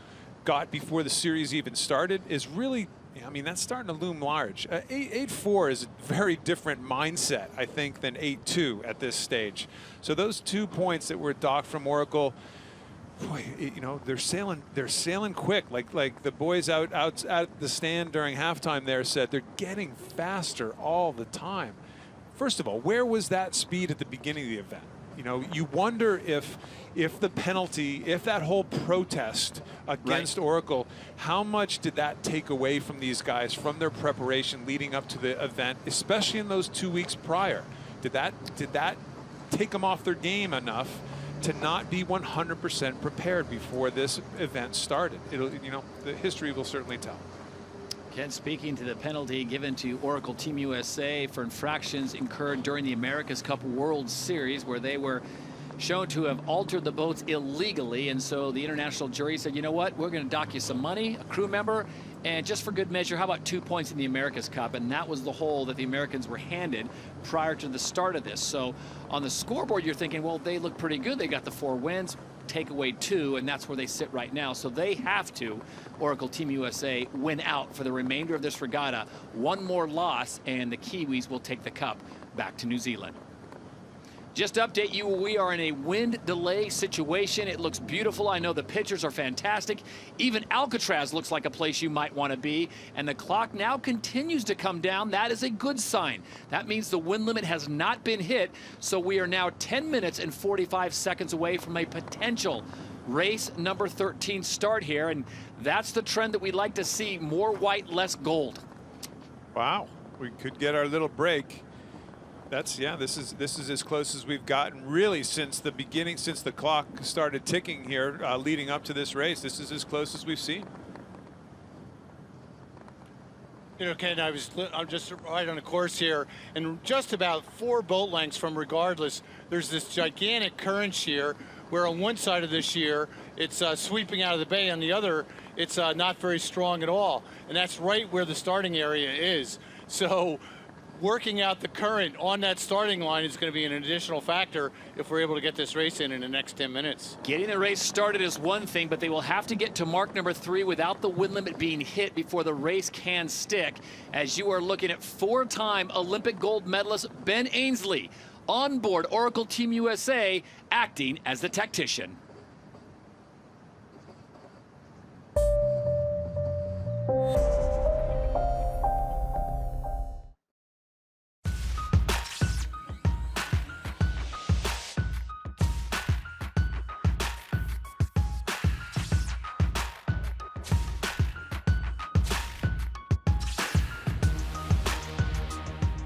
got before the series even started is really, I mean, that's starting to loom large. 8-4 is a very different mindset, I think, than 8-2 at this stage. So those 2 points that were docked from Oracle, boy, you know, they're sailing quick. Like the boys out at the stand during halftime there said, they're getting faster all the time. First of all, where was that speed at the beginning of the event? You know, you wonder if the penalty, if that whole protest against Oracle, how much did that take away from these guys, from their preparation leading up to the event, especially in those 2 weeks prior? Did that take them off their game enough to not be 100% prepared before this event started? It'll, you know, the history will certainly tell. Ken, speaking to the penalty given to Oracle Team USA for infractions incurred during the America's Cup World Series, where they were shown to have altered the boats illegally, and so the international jury said, you know what, we're going to dock you some money, a crew member, and just for good measure, how about 2 points in the America's Cup? And that was the hole that the Americans were handed prior to the start of this. So on the scoreboard, you're thinking, well, they look pretty good. They got the 4 wins, take away 2, and that's where they sit right now. So they have to, Oracle Team USA, win out for the remainder of this regatta. One more loss, and the Kiwis will take the cup back to New Zealand. Just to update you, we are in a wind delay situation. It looks beautiful. I know the pictures are fantastic. Even Alcatraz looks like a place you might want to be. And the clock now continues to come down. That is a good sign. That means the wind limit has not been hit. So we are now 10 minutes and 45 seconds away from a potential race number 13 start here. And that's the trend that we'd like to see. More white, less gold. Wow, we could get our little break. That's, yeah, this is as close as we've gotten really since the beginning, since the clock started ticking here leading up to this race. This is as close as we've seen. You know, Ken, I'm just right on the course here, and just about 4 boat lengths from regardless, there's this gigantic current shear where on one side of this shear it's sweeping out of the bay, on the other it's not very strong at all, and that's right where the starting area is. So working out the current on that starting line is going to be an additional factor if we're able to get this race in the next 10 minutes. Getting the race started is one thing, but they will have to get to mark number 3 without the wind limit being hit before the race can stick, as you are looking at 4-time Olympic gold medalist Ben Ainsley on board Oracle Team USA, acting as the tactician.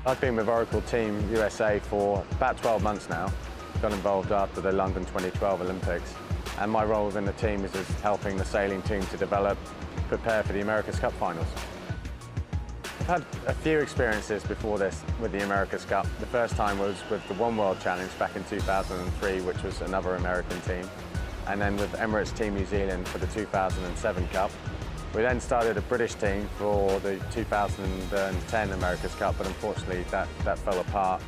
I've been with Oracle Team USA for about 12 months now. Got involved after the London 2012 Olympics. And my role within the team is helping the sailing team to develop, prepare for the America's Cup finals. I've had a few experiences before this with the America's Cup. The first time was with the One World Challenge back in 2003, which was another American team. And then with Emirates Team New Zealand for the 2007 Cup. We then started a British team for the 2010 America's Cup, but unfortunately that fell apart.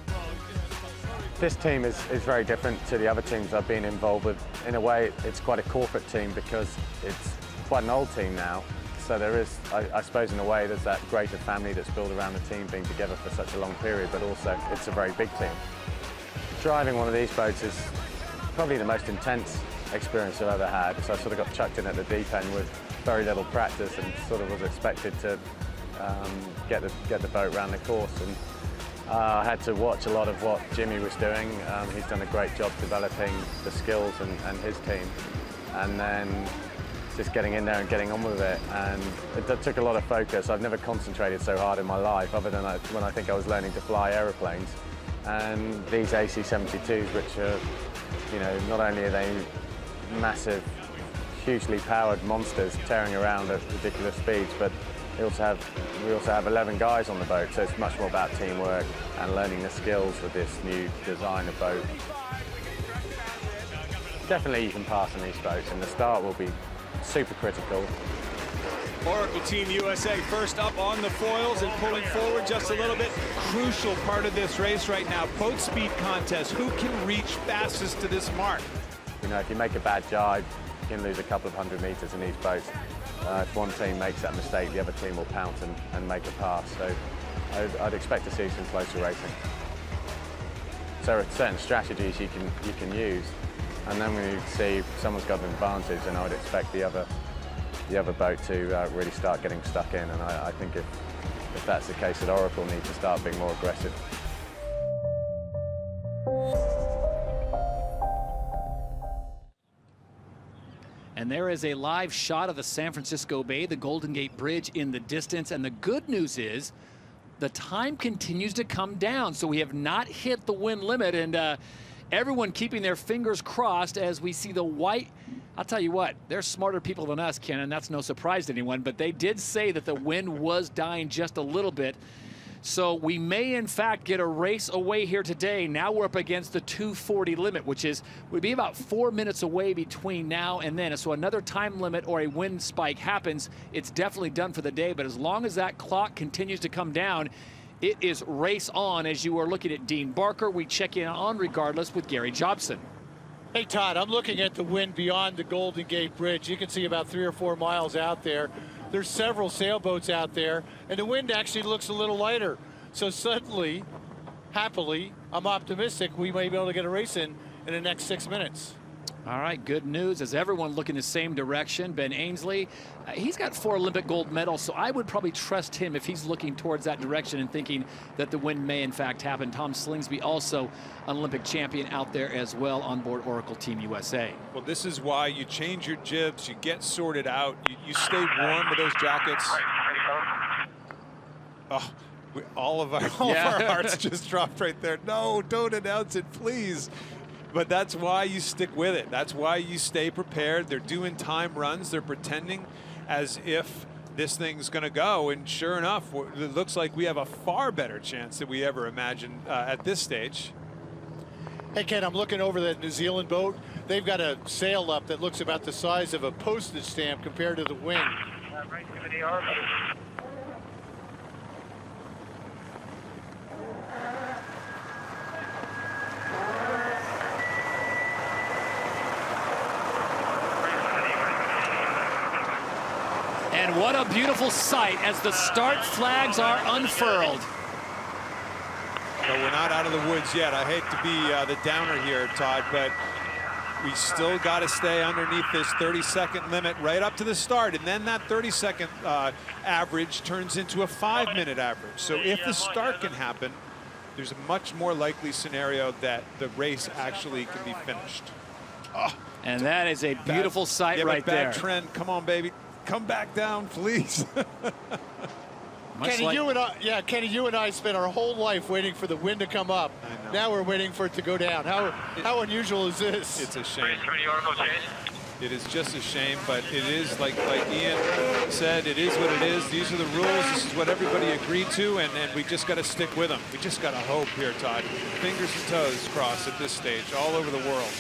This team is very different to the other teams I've been involved with. In a way, it's quite a corporate team because it's quite an old team now. So there is, I suppose in a way, there's that greater family that's built around the team being together for such a long period, but also it's a very big team. Driving one of these boats is probably the most intense experience I've ever had. So I sort of got chucked in at the deep end with very little practice and sort of was expected to get the boat around the course. And I had to watch a lot of what Jimmy was doing. He's done a great job developing the skills and his team. And then just getting in there and getting on with it. And it took a lot of focus. I've never concentrated so hard in my life, other than when I think I was learning to fly aeroplanes. And these AC-72s, which are, you know, not only are they massive, hugely powered monsters tearing around at ridiculous speeds, but we also have 11 guys on the boat, so it's much more about teamwork and learning the skills with this new design of boat. Definitely you can pass on these boats, and the start will be super critical. Oracle Team USA first up on the foils and pulling forward just a little bit. Crucial part of this race right now, boat speed contest. Who can reach fastest to this mark? You know, if you make a bad jibe, you can lose a couple of 100 meters in these boats. If one team makes that mistake, the other team will pounce and make a pass. So I'd expect to see some closer racing. So there are certain strategies you can use. And then when you see someone's got an advantage, then I would expect the other boat to really start getting stuck in. And I think if that's the case, that Oracle need to start being more aggressive. And there is a live shot of the San Francisco Bay, the Golden Gate Bridge in the distance. And the good news is the time continues to come down. So we have not hit the wind limit, and everyone keeping their fingers crossed as we see the white. I'll tell you what, they're smarter people than us, Ken, and that's no surprise to anyone. But they did say that the wind was dying just a little bit. So we may, in fact, get a race away here today. Now we're up against the 2:40 limit, which would be about 4 minutes away between now and then. So another time limit or a wind spike happens, it's definitely done for the day. But as long as that clock continues to come down, it is race on. As you are looking at Dean Barker, we check in on regardless with Gary Jobson. Hey, Todd, I'm looking at the wind beyond the Golden Gate Bridge. You can see about 3 or 4 miles out there. There's several sailboats out there, and the wind actually looks a little lighter. So suddenly, happily, I'm optimistic we may be able to get a race in the next 6 minutes. All right, good news as everyone looking the same direction. Ben Ainsley, he's got 4 Olympic gold medals, so I would probably trust him if he's looking towards that direction and thinking that the wind may in fact happen. Tom Slingsby, also an Olympic champion out there as well on board Oracle Team USA. Well, this is why you change your jibs, you get sorted out, you stay warm with those jackets. Oh, all of our hearts just dropped right there. No, don't announce it, please. But that's why you stick with it. That's why you stay prepared. They're doing time runs. They're pretending as if this thing's going to go. And sure enough, it looks like we have a far better chance than we ever imagined at this stage. Hey, Ken, I'm looking over that New Zealand boat. They've got a sail up that looks about the size of a postage stamp compared to the wind. And what a beautiful sight as the start flags are unfurled. No, we're not out of the woods yet. I hate to be the downer here, Todd, but we still got to stay underneath this 30-second limit right up to the start. And then that 30-second average turns into a 5-minute average. So if the start can happen, there's a much more likely scenario that the race actually can be finished. Oh, and that is a beautiful sight right there. Bad trend. Come on, baby. Come back down, please. Kenny, Kenny, you and I spent our whole life waiting for the wind to come up. Now we're waiting for it to go down. How unusual is this? It's a shame. It is just a shame, but it is, like Ian said, it is what it is. These are the rules. This is what everybody agreed to, and we just got to stick with them. We just got to hope here, Todd. Fingers and toes crossed at this stage, all over the world.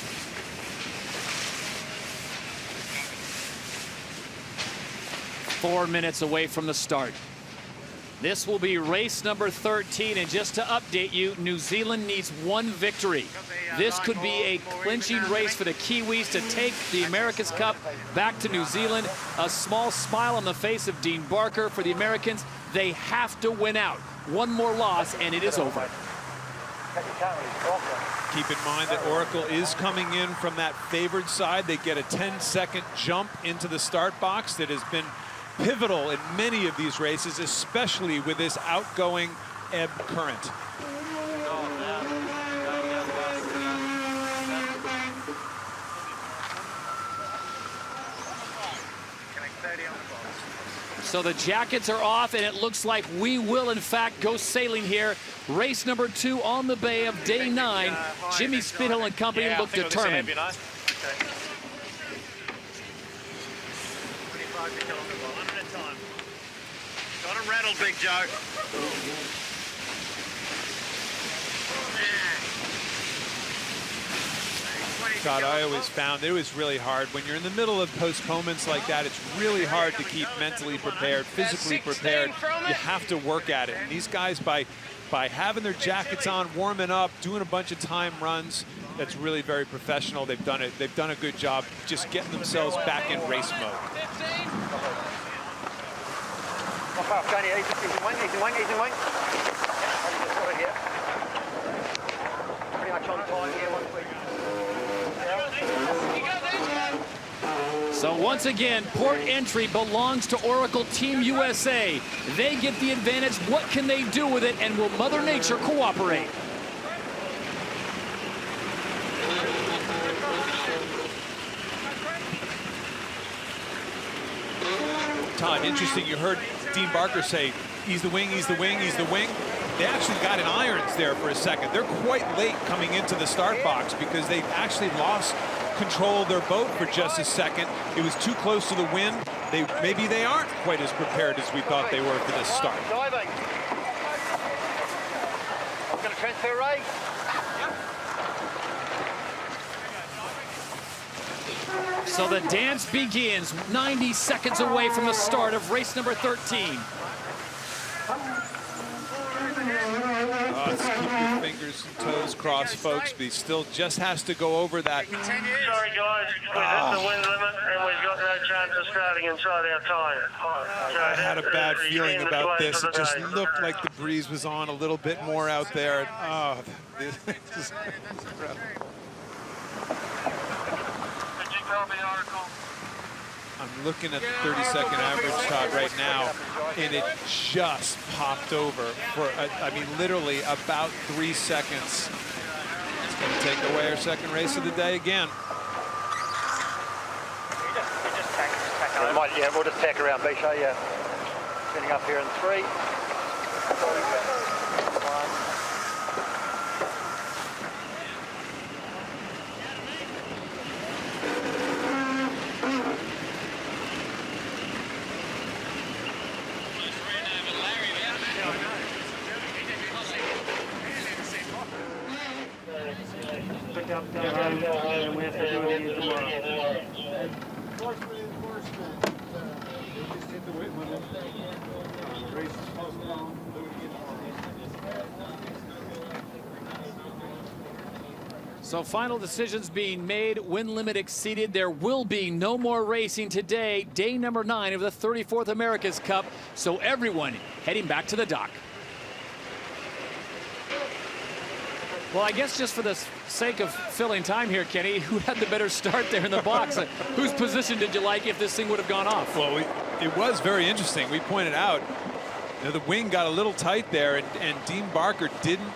Four minutes away from the start. This will be race number 13, and just to update you, New Zealand needs one victory. This could be a clinching race for the Kiwis to take the America's Cup back to New Zealand. A small smile on the face of Dean Barker for the Americans. They have to win out. One more loss, and it is over. Keep in mind that Oracle is coming in from that favored side. They get a 10-second jump into the start box that has been pivotal in many of these races, especially with this outgoing ebb current. So the jackets are off, and it looks like we will, in fact, go sailing here. Race number 2 on the bay of day 9. Jimmy Spithill and company look determined. Got him rattled, Big Joe. God, I always found it was really hard. When you're in the middle of postponements like that, it's really hard to keep mentally prepared, physically prepared. You have to work at it. And these guys, by having their jackets on, warming up, doing a bunch of time runs, that's really very professional. They've done it. They've done a good job just getting themselves back in race mode. Pretty much on time here once we So once again, port entry belongs to Oracle Team USA. They get the advantage. What can they do with it, and will Mother Nature cooperate? Todd, interesting. You heard Dean Barker say, "Ease the wing, ease the wing, ease the wing." They actually got in irons there for a second. They're quite late coming into the start box because they actually lost control of their boat for just a second. It was too close to the wind. Maybe they aren't quite as prepared as we thought they were for this start. Diving. I'm going to transfer Ray. So the dance begins 90 seconds away from the start of race number 13. Let's keep your fingers and toes crossed, folks, but he still just has to go over that. Sorry, guys. We've hit the wind limit, and we've got no chance of starting inside our tyre. I had a bad feeling about this. It just looked like the breeze was on a little bit more out there. This is incredible. I'm looking at the 30-second average shot right now, and it just popped over for, I mean, literally about 3 seconds. It's going to take away our second race of the day again. We'll just tack around, Bisha, yeah. Getting up here in 3. So final decisions being made, wind limit exceeded. There will be no more racing today, day number 9 of the 34th America's Cup. So everyone heading back to the dock. Well, I guess just for the sake of filling time here, Kenny, who had the better start there in the box? Whose position did you like if this thing would have gone off? Well, it was very interesting. We pointed out, you know, the wing got a little tight there, and Dean Barker didn't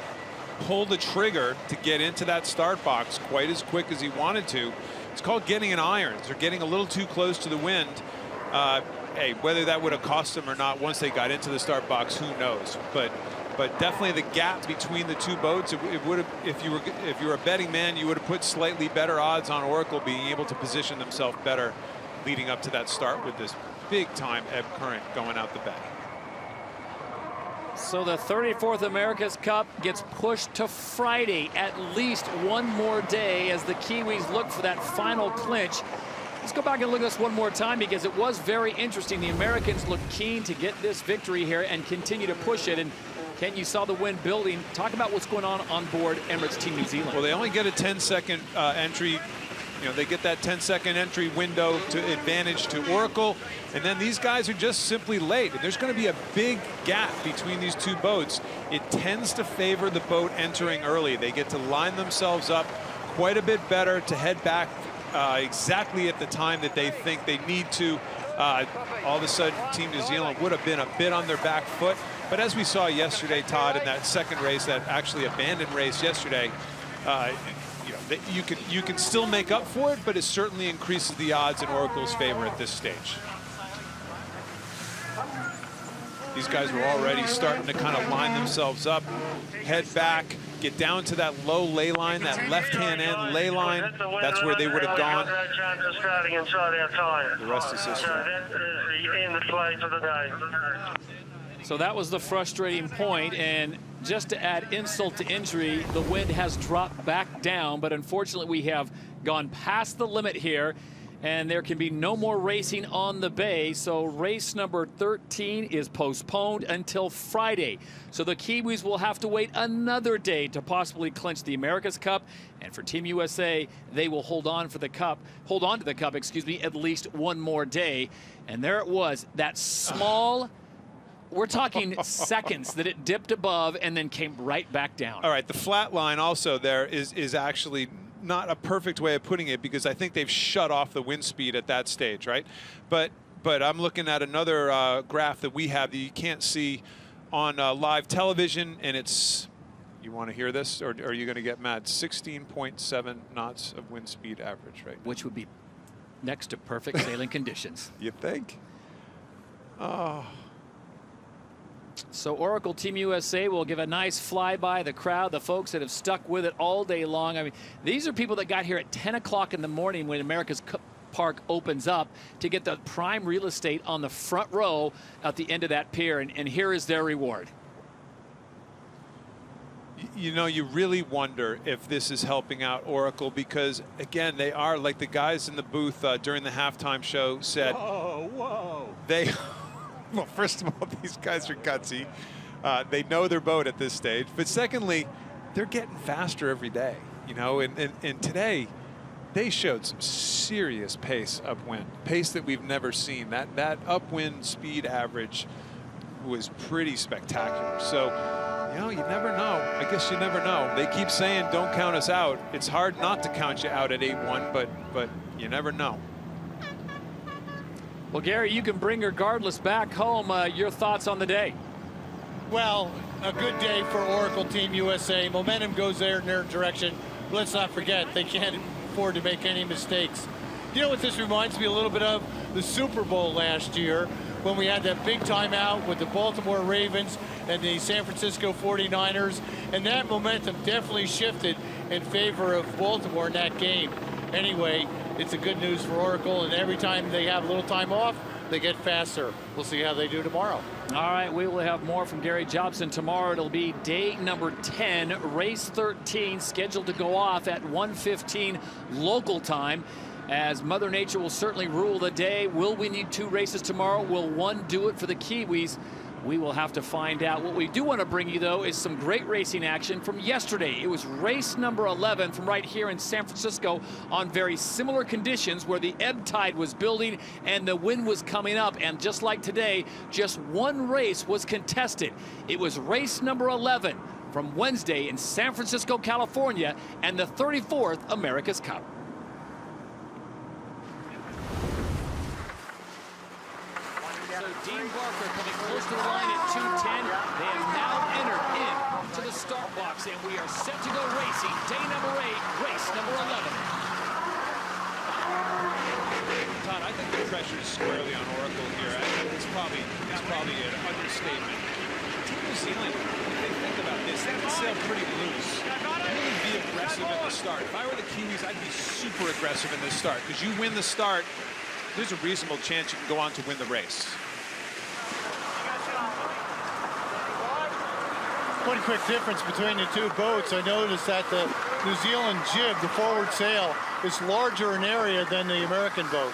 pull the trigger to get into that start box quite as quick as he wanted to. It's called getting in irons, or getting a little too close to the wind. Hey, whether that would have cost them or not once they got into the start box, who knows? But definitely the gap between the two boats, it would have, if you were a betting man, you would have put slightly better odds on Oracle being able to position themselves better leading up to that start with this big time ebb current going out the back. So the 34th America's Cup gets pushed to Friday, at least one more day as the Kiwis look for that final clinch. Let's go back and look at this one more time because it was very interesting. The Americans looked keen to get this victory here and continue to push it. And Ken, you saw the wind building. Talk about what's going on board Emirates Team New Zealand. Well, they only get a 10-second entry. You know, they get that 10-second entry window to advantage to Oracle, and then these guys are just simply late. And there's going to be a big gap between these two boats. It tends to favor the boat entering early. They get to line themselves up quite a bit better to head back exactly at the time that they think they need to. All of a sudden, Team New Zealand would have been a bit on their back foot. But as we saw yesterday, Todd, in that second race, that actually abandoned race yesterday, you can still make up for it, but it certainly increases the odds in Oracle's favor at this stage. These guys were already starting to kind of line themselves up, head back, get down to that low lay line, that left-hand end lay line. That's where they would have gone. No chance of starting inside our tyre. The rest is history. So that is the end of play for the day. So that was the frustrating point, and just to add insult to injury, the wind has dropped back down, but unfortunately we have gone past the limit here, and there can be no more racing on the bay. So race number 13 is postponed until Friday. So the Kiwis will have to wait another day to possibly clinch the America's Cup, and for Team USA, they will hold on to the cup, excuse me, at least one more day. And there it was, that small we're talking seconds that it dipped above and then came right back down. All right, the flat line also there is actually not a perfect way of putting it because I think they've shut off the wind speed at that stage, right? But I'm looking at another graph that we have that you can't see on live television, and it's, you want to hear this, or are you going to get mad? 16.7 knots of wind speed average, right? Which would be next to perfect sailing conditions. You think? Oh. So Oracle Team USA will give a nice flyby. The crowd, the folks that have stuck with it all day long. I mean, these are people that got here at 10 o'clock in the morning when America's Cup Park opens up to get the prime real estate on the front row at the end of that pier. And here is their reward. You know, you really wonder if this is helping out Oracle because, again, they are, like the guys in the booth during the halftime show said, whoa. They, well, first of all, these guys are gutsy. They know their boat at this stage. But secondly, they're getting faster every day, you know, and today they showed some serious pace upwind, pace that we've never seen. That upwind speed average was pretty spectacular. So, you know, you never know. I guess you never know. They keep saying, don't count us out. It's hard not to count you out at 8-1, but you never know. Well, Gary, you can bring regardless back home. Your thoughts on the day? Well, a good day for Oracle Team USA. Momentum goes there in their direction. But let's not forget, they can't afford to make any mistakes. You know what this reminds me a little bit of? The Super Bowl last year when we had that big timeout with the Baltimore Ravens and the San Francisco 49ers. And that momentum definitely shifted in favor of Baltimore in that game. Anyway, it's a good news for Oracle, and every time they have a little time off, they get faster. We'll see how they do tomorrow. All right, we will have more from Gary Jobson tomorrow. It'll be day number 10, race 13, scheduled to go off at 1:15 local time, as Mother Nature will certainly rule the day. Will we need 2 races tomorrow? Will one do it for the Kiwis? We will have to find out. What we do want to bring you, though, is some great racing action from yesterday. It was race number 11 from right here in San Francisco on very similar conditions where the ebb tide was building and the wind was coming up. And just like today, just one race was contested. It was race number 11 from Wednesday in San Francisco, California, and the 34th America's Cup. So Dean Barker coming close to the line at 2:10. They have now entered into the start box, and we are set to go racing. Day number 8, race number 11. Todd, I think the pressure is squarely on Oracle here. I think it's probably an understatement. Team New Zealand, if they think about this, they can sail pretty loose. Really be aggressive at the start. If I were the Kiwis, I'd be super aggressive in this start because you win the start, there's a reasonable chance you can go on to win the race. One quick difference between the two boats. I noticed that the New Zealand jib, the forward sail, is larger in area than the American boat.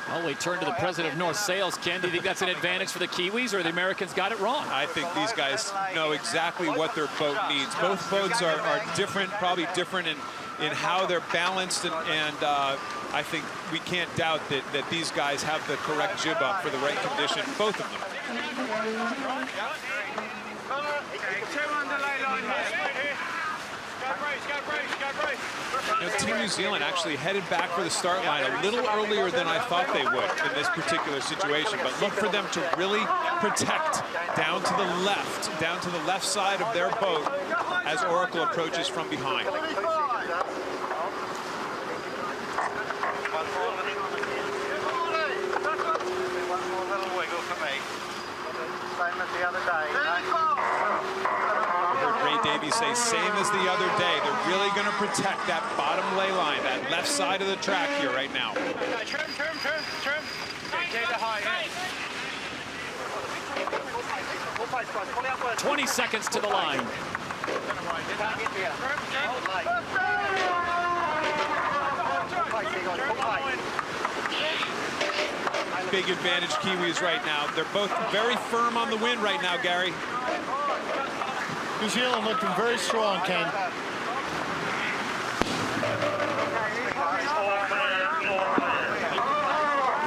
Well, we turn to the president of North Sales. Ken, do you think that's an advantage for the Kiwis, or the Americans got it wrong? I think these guys know exactly what their boat needs. Both boats are different, probably different in how they're balanced, and I think we can't doubt that these guys have the correct jib up for the right condition, both of them. You know, Team New Zealand actually headed back for the start line a little earlier than I thought they would in this particular situation, but look for them to really protect down to the left side of their boat as Oracle approaches from behind. Same as the other day. I heard Ray Davies say, same as the other day. They're really going to protect that bottom lay line, that left side of the track here right now. Trim. Get the height. 20 seconds to the line. Big advantage Kiwis right now. They're both very firm on the wind right now, Gary. New Zealand looking very strong, Ken.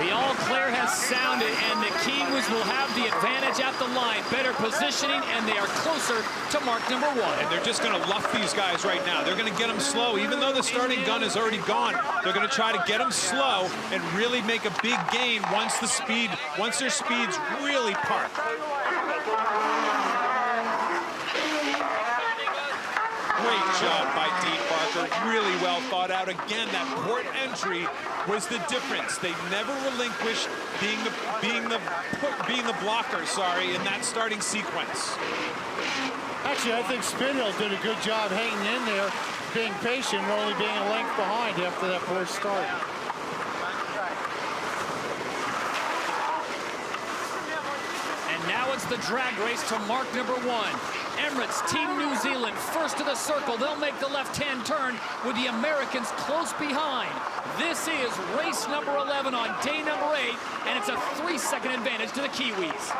The all clear has sounded, and the Kiwis Blues will have the advantage at the line. Better positioning, and they are closer to mark number 1. And they're just going to luff these guys right now. They're going to get them slow. Even though the starting gun is already gone, they're going to try to get them slow and really make a big gain once their speed's really parked. Great job by Dean Barker, really well thought out. Again, that port entry was the difference. They never relinquished being the blocker, in that starting sequence. Actually, I think Spindle did a good job hanging in there, being patient, and only being a length behind after that first start. And now it's the drag race to mark number 1. Emirates Team New Zealand first to the circle. They'll make the left-hand turn with the Americans close behind. This is race number 11 on day number 8, and it's a 3-second advantage to the Kiwis.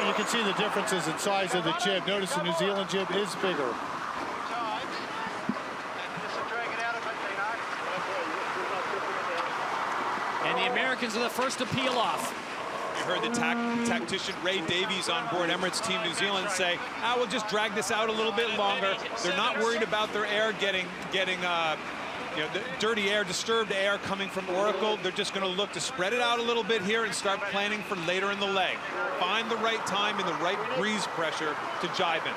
You can see the differences in size of the jib. Notice the New Zealand jib is bigger. And the Americans are the first to peel off. You heard the tactician Ray Davies on board Emirates Team New Zealand say, we'll just drag this out a little bit longer. They're not worried about their air getting the dirty air, disturbed air coming from Oracle. They're just going to look to spread it out a little bit here and start planning for later in the leg. Find the right time and the right breeze pressure to jibe in.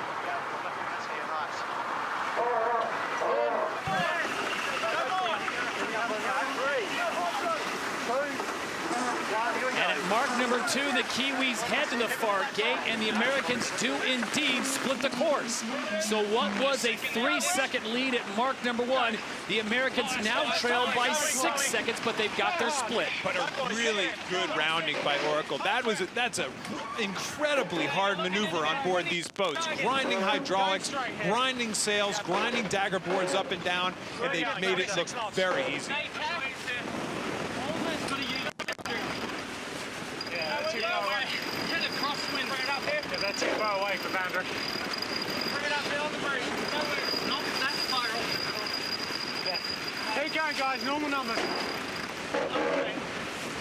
And at mark number 2, the Kiwis head to the far gate, and the Americans do indeed split the course. So what was a 3-second lead at mark number 1, the Americans now trail by 6 seconds, but they've got their split. But a really good rounding by Oracle. That's an incredibly hard maneuver on board these boats. Grinding hydraulics, grinding sails, grinding dagger boards up and down, and they've made it look very easy. That's too far away for boundary. Bring it up there on the breeze. Not that spiral. Yeah. Keep going, guys. Normal numbers.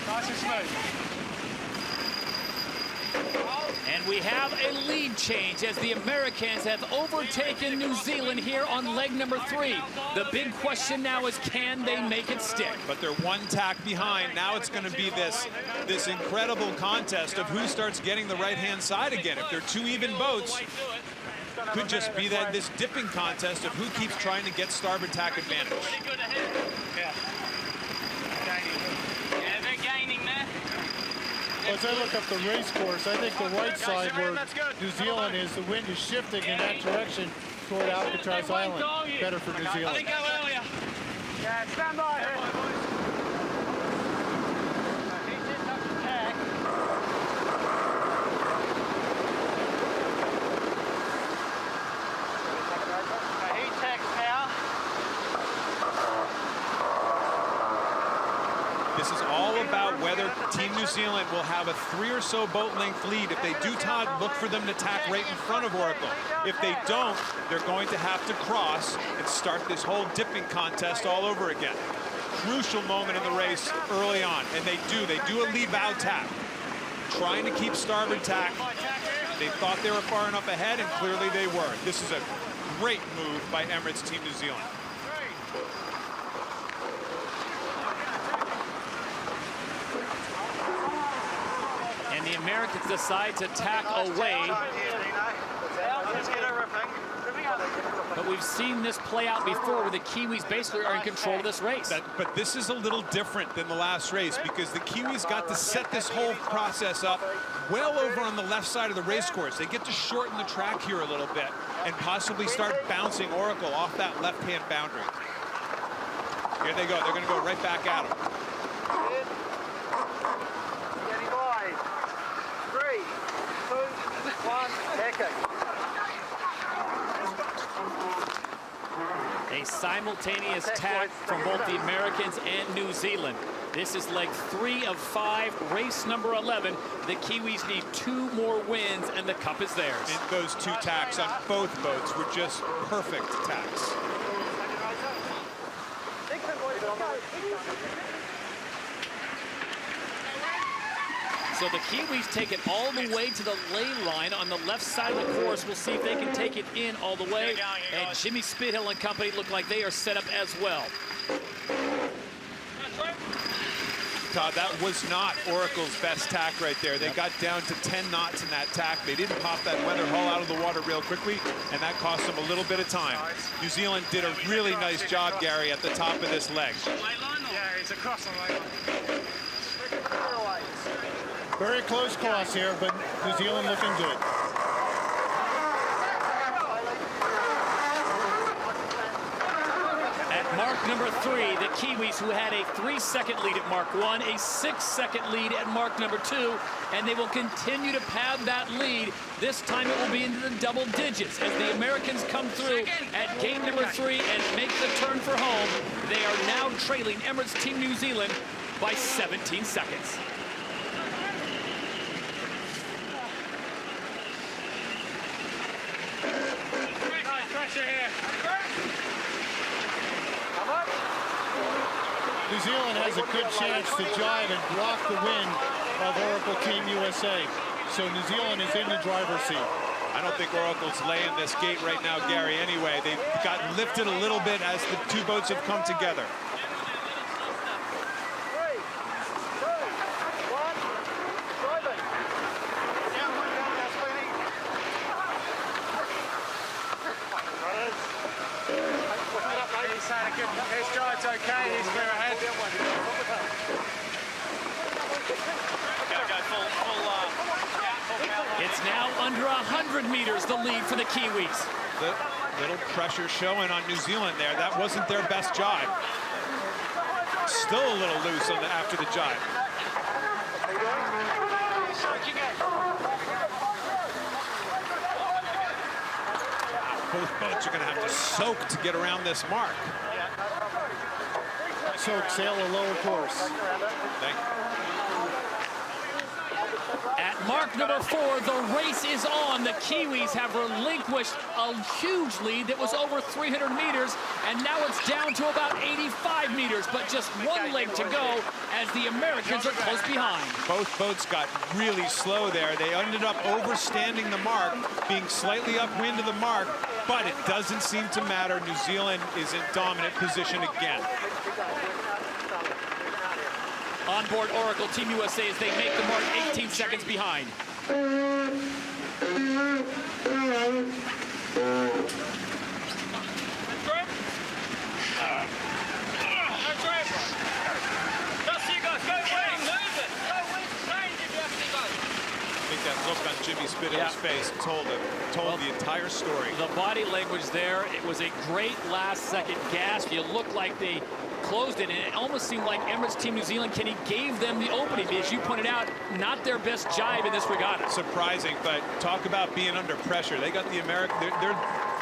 Nice and smooth. And we have a lead change as the Americans have overtaken New Zealand here on leg number 3. The big question now is, can they make it stick? But they're one tack behind. Now it's going to be this incredible contest of who starts getting the right-hand side again. If they're 2 even boats, could just be this dipping contest of who keeps trying to get starboard tack advantage. Yeah. Yeah, they're gaining there. As I look up the race course, I think the right side where New Zealand is, the wind is shifting in that direction toward Alcatraz Island. Better for New Zealand. I think go earlier. Yeah, stand by here. This is all about whether Team New Zealand will have a 3 or so boat length lead. If they do, Todd, look for them to tack right in front of Oracle. If they don't, they're going to have to cross and start this whole dipping contest all over again. Crucial moment in the race early on, and they do a lead bow tack. Trying to keep starboard tack. They thought they were far enough ahead, and clearly they were. This is a great move by Emirates Team New Zealand. And the Americans decide to tack away. But we've seen this play out before where the Kiwis basically are in control of this race. But this is a little different than the last race because the Kiwis got to set this whole process up well over on the left side of the race course. They get to shorten the track here a little bit and possibly start bouncing Oracle off that left-hand boundary. Here they go. They're going to go right back at them. Getting wide. 3, 2, 1, tack it. A simultaneous tack from both the Americans and New Zealand. This is leg 3 of 5, race number 11. The Kiwis need 2 more wins, and the cup is theirs. And those 2 tacks on both boats were just perfect tacks. So the Kiwis take it all the way to the lay line on the left side of the course. We'll see if they can take it in all the way. And Jimmy Spithill and company look like they are set up as well. Todd, that was not Oracle's best tack right there. They got down to 10 knots in that tack. They didn't pop that weather hull out of the water real quickly, and that cost them a little bit of time. New Zealand did a really nice job, Gary, at the top of this leg. Yeah, he's across the line. Very close cross here, but New Zealand looking good. At mark number 3, the Kiwis, who had a 3-second lead at mark 1, a 6-second lead at mark number 2, and they will continue to pad that lead. This time it will be into the double digits as the Americans come through at gate number 3 and make the turn for home. They are now trailing Emirates Team New Zealand by 17 seconds. New Zealand has a good chance to drive and block the wind of Oracle Team USA. So New Zealand is in the driver's seat. I don't think Oracle's laying this gate right now, Gary, anyway. They've got lifted a little bit as the 2 boats have come together. His drive's okay, he's clear ahead. It's now under 100 meters, the lead for the Kiwis. The little pressure showing on New Zealand there. That wasn't their best jibe. Still a little loose on after the jibe. Both boats are going to have to soak to get around this mark. Soak, sail a lower course. Thank you. At mark number 4, the race is on. The Kiwis have relinquished a huge lead that was over 300 meters, and now it's down to about 85 meters, but just 1 leg to go as the Americans are close behind. Both boats got really slow there. They ended up overstanding the mark, being slightly upwind of the mark, but it doesn't seem to matter. New Zealand is in dominant position again. On board Oracle Team USA as they make the mark 18 seconds behind. I think that look on Jimmy Spithill's face told the entire story. The body language there, it was a great last-second gasp. You look like they closed it, and it almost seemed like Emirates Team New Zealand, Kenny, gave them the opening. As you pointed out, not their best jibe in this regatta. Surprising, but talk about being under pressure. They got the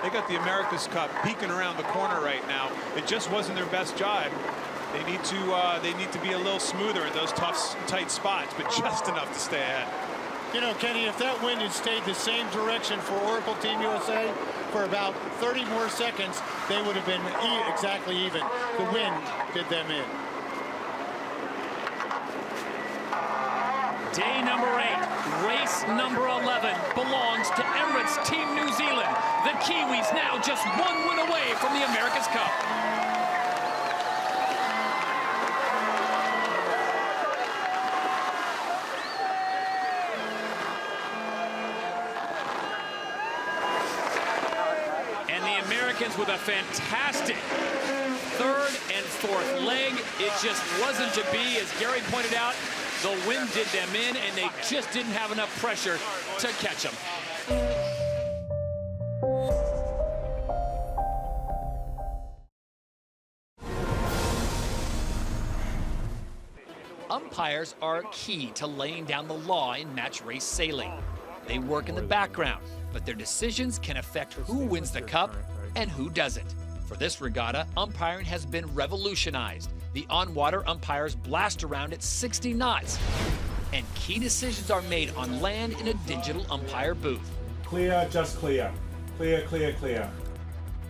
they got the America's Cup peeking around the corner right now. It just wasn't their best jibe. They need to be a little smoother in those tough, tight spots, but just enough to stay ahead. You know, Kenny, if that wind had stayed the same direction for Oracle Team USA for about 30 more seconds, they would have been exactly even. The wind did them in. Day number 8, race number 11 belongs to Emirates Team New Zealand. The Kiwis now just 1 win away from the America's Cup. With a fantastic 3rd and 4th leg. It just wasn't to be. As Gary pointed out, the wind did them in, and they just didn't have enough pressure to catch them. Umpires are key to laying down the law in match race sailing. They work in the background, but their decisions can affect who wins the cup and who doesn't. For this regatta, umpiring has been revolutionized. The on-water umpires blast around at 60 knots, and key decisions are made on land in a digital umpire booth. Clear, just clear. Clear, clear, clear.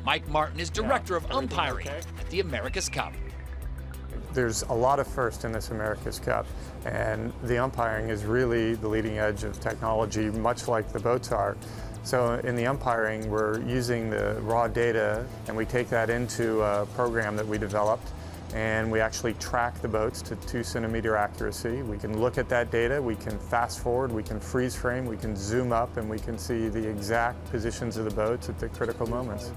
Mike Martin is director of umpiring at the America's Cup. There's a lot of first in this America's Cup, and the umpiring is really the leading edge of technology, much like the boats are. So in the umpiring, we're using the raw data, and we take that into a program that we developed, and we actually track the boats to 2-centimeter accuracy. We can look at that data, we can fast forward, we can freeze frame, we can zoom up, and we can see the exact positions of the boats at the critical moments.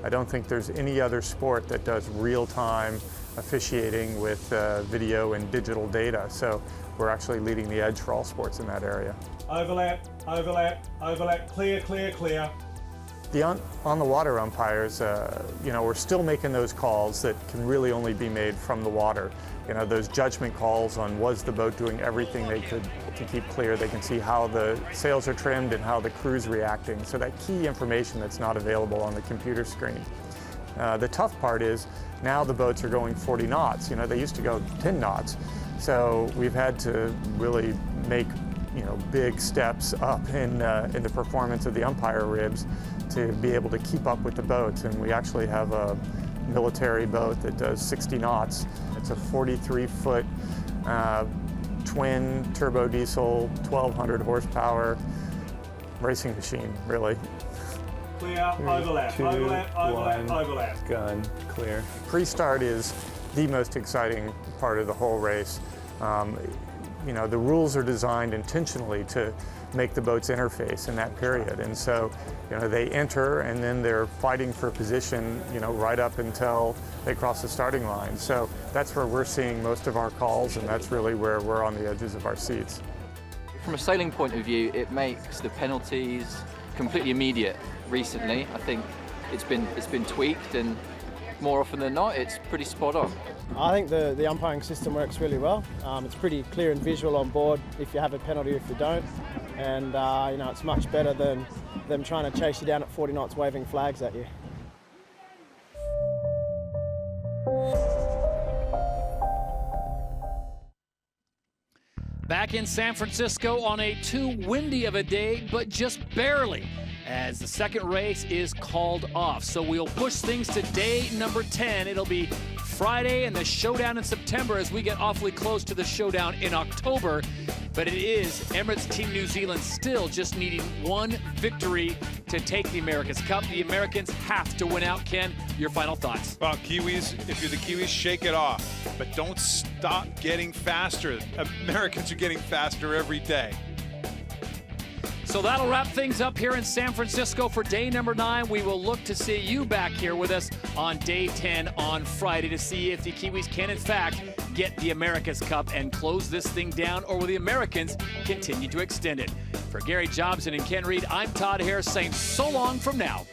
I don't think there's any other sport that does real-time officiating with video and digital data, so we're actually leading the edge for all sports in that area. Overlap, overlap, overlap, clear, clear, clear. The on-the-water umpires, we're still making those calls that can really only be made from the water. Those judgment calls on was the boat doing everything they could to keep clear. They can see how the sails are trimmed and how the crew's reacting. So that key information that's not available on the computer screen. The tough part is now the boats are going 40 knots. They used to go 10 knots. So we've had to really make big steps up in the performance of the umpire ribs to be able to keep up with the boats. And we actually have a military boat that does 60 knots. It's a 43-foot twin turbo diesel, 1,200 horsepower racing machine, really. Clear, overlap, overlap, overlap, overlap. Gun, clear. Pre-start is the most exciting part of the whole race. The rules are designed intentionally to make the boats interface in that period. And so, they enter and then they're fighting for position, right up until they cross the starting line. So that's where we're seeing most of our calls, and that's really where we're on the edges of our seats. From a sailing point of view, it makes the penalties completely immediate. Recently, I think it's been tweaked, and more often than not, it's pretty spot on. I think the umpiring system works really well. It's pretty clear and visual on board if you have a penalty, if you don't. And it's much better than them trying to chase you down at 40 knots waving flags at you. Back in San Francisco on a too windy of a day, but just barely, as the second race is called off. So we'll push things to day number 10. It'll be Friday and the showdown in September as we get awfully close to the showdown in October. But it is Emirates Team New Zealand still just needing one victory to take the America's Cup. The Americans have to win out. Ken, your final thoughts. Well, Kiwis, if you're the Kiwis, shake it off, but don't stop getting faster. Americans are getting faster every day. So that'll wrap things up here in San Francisco for day number 9. We will look to see you back here with us on day 10 on Friday to see if the Kiwis can, in fact, get the America's Cup and close this thing down, or will the Americans continue to extend it? For Gary Jobson and Ken Reed, I'm Todd Harris saying so long from now.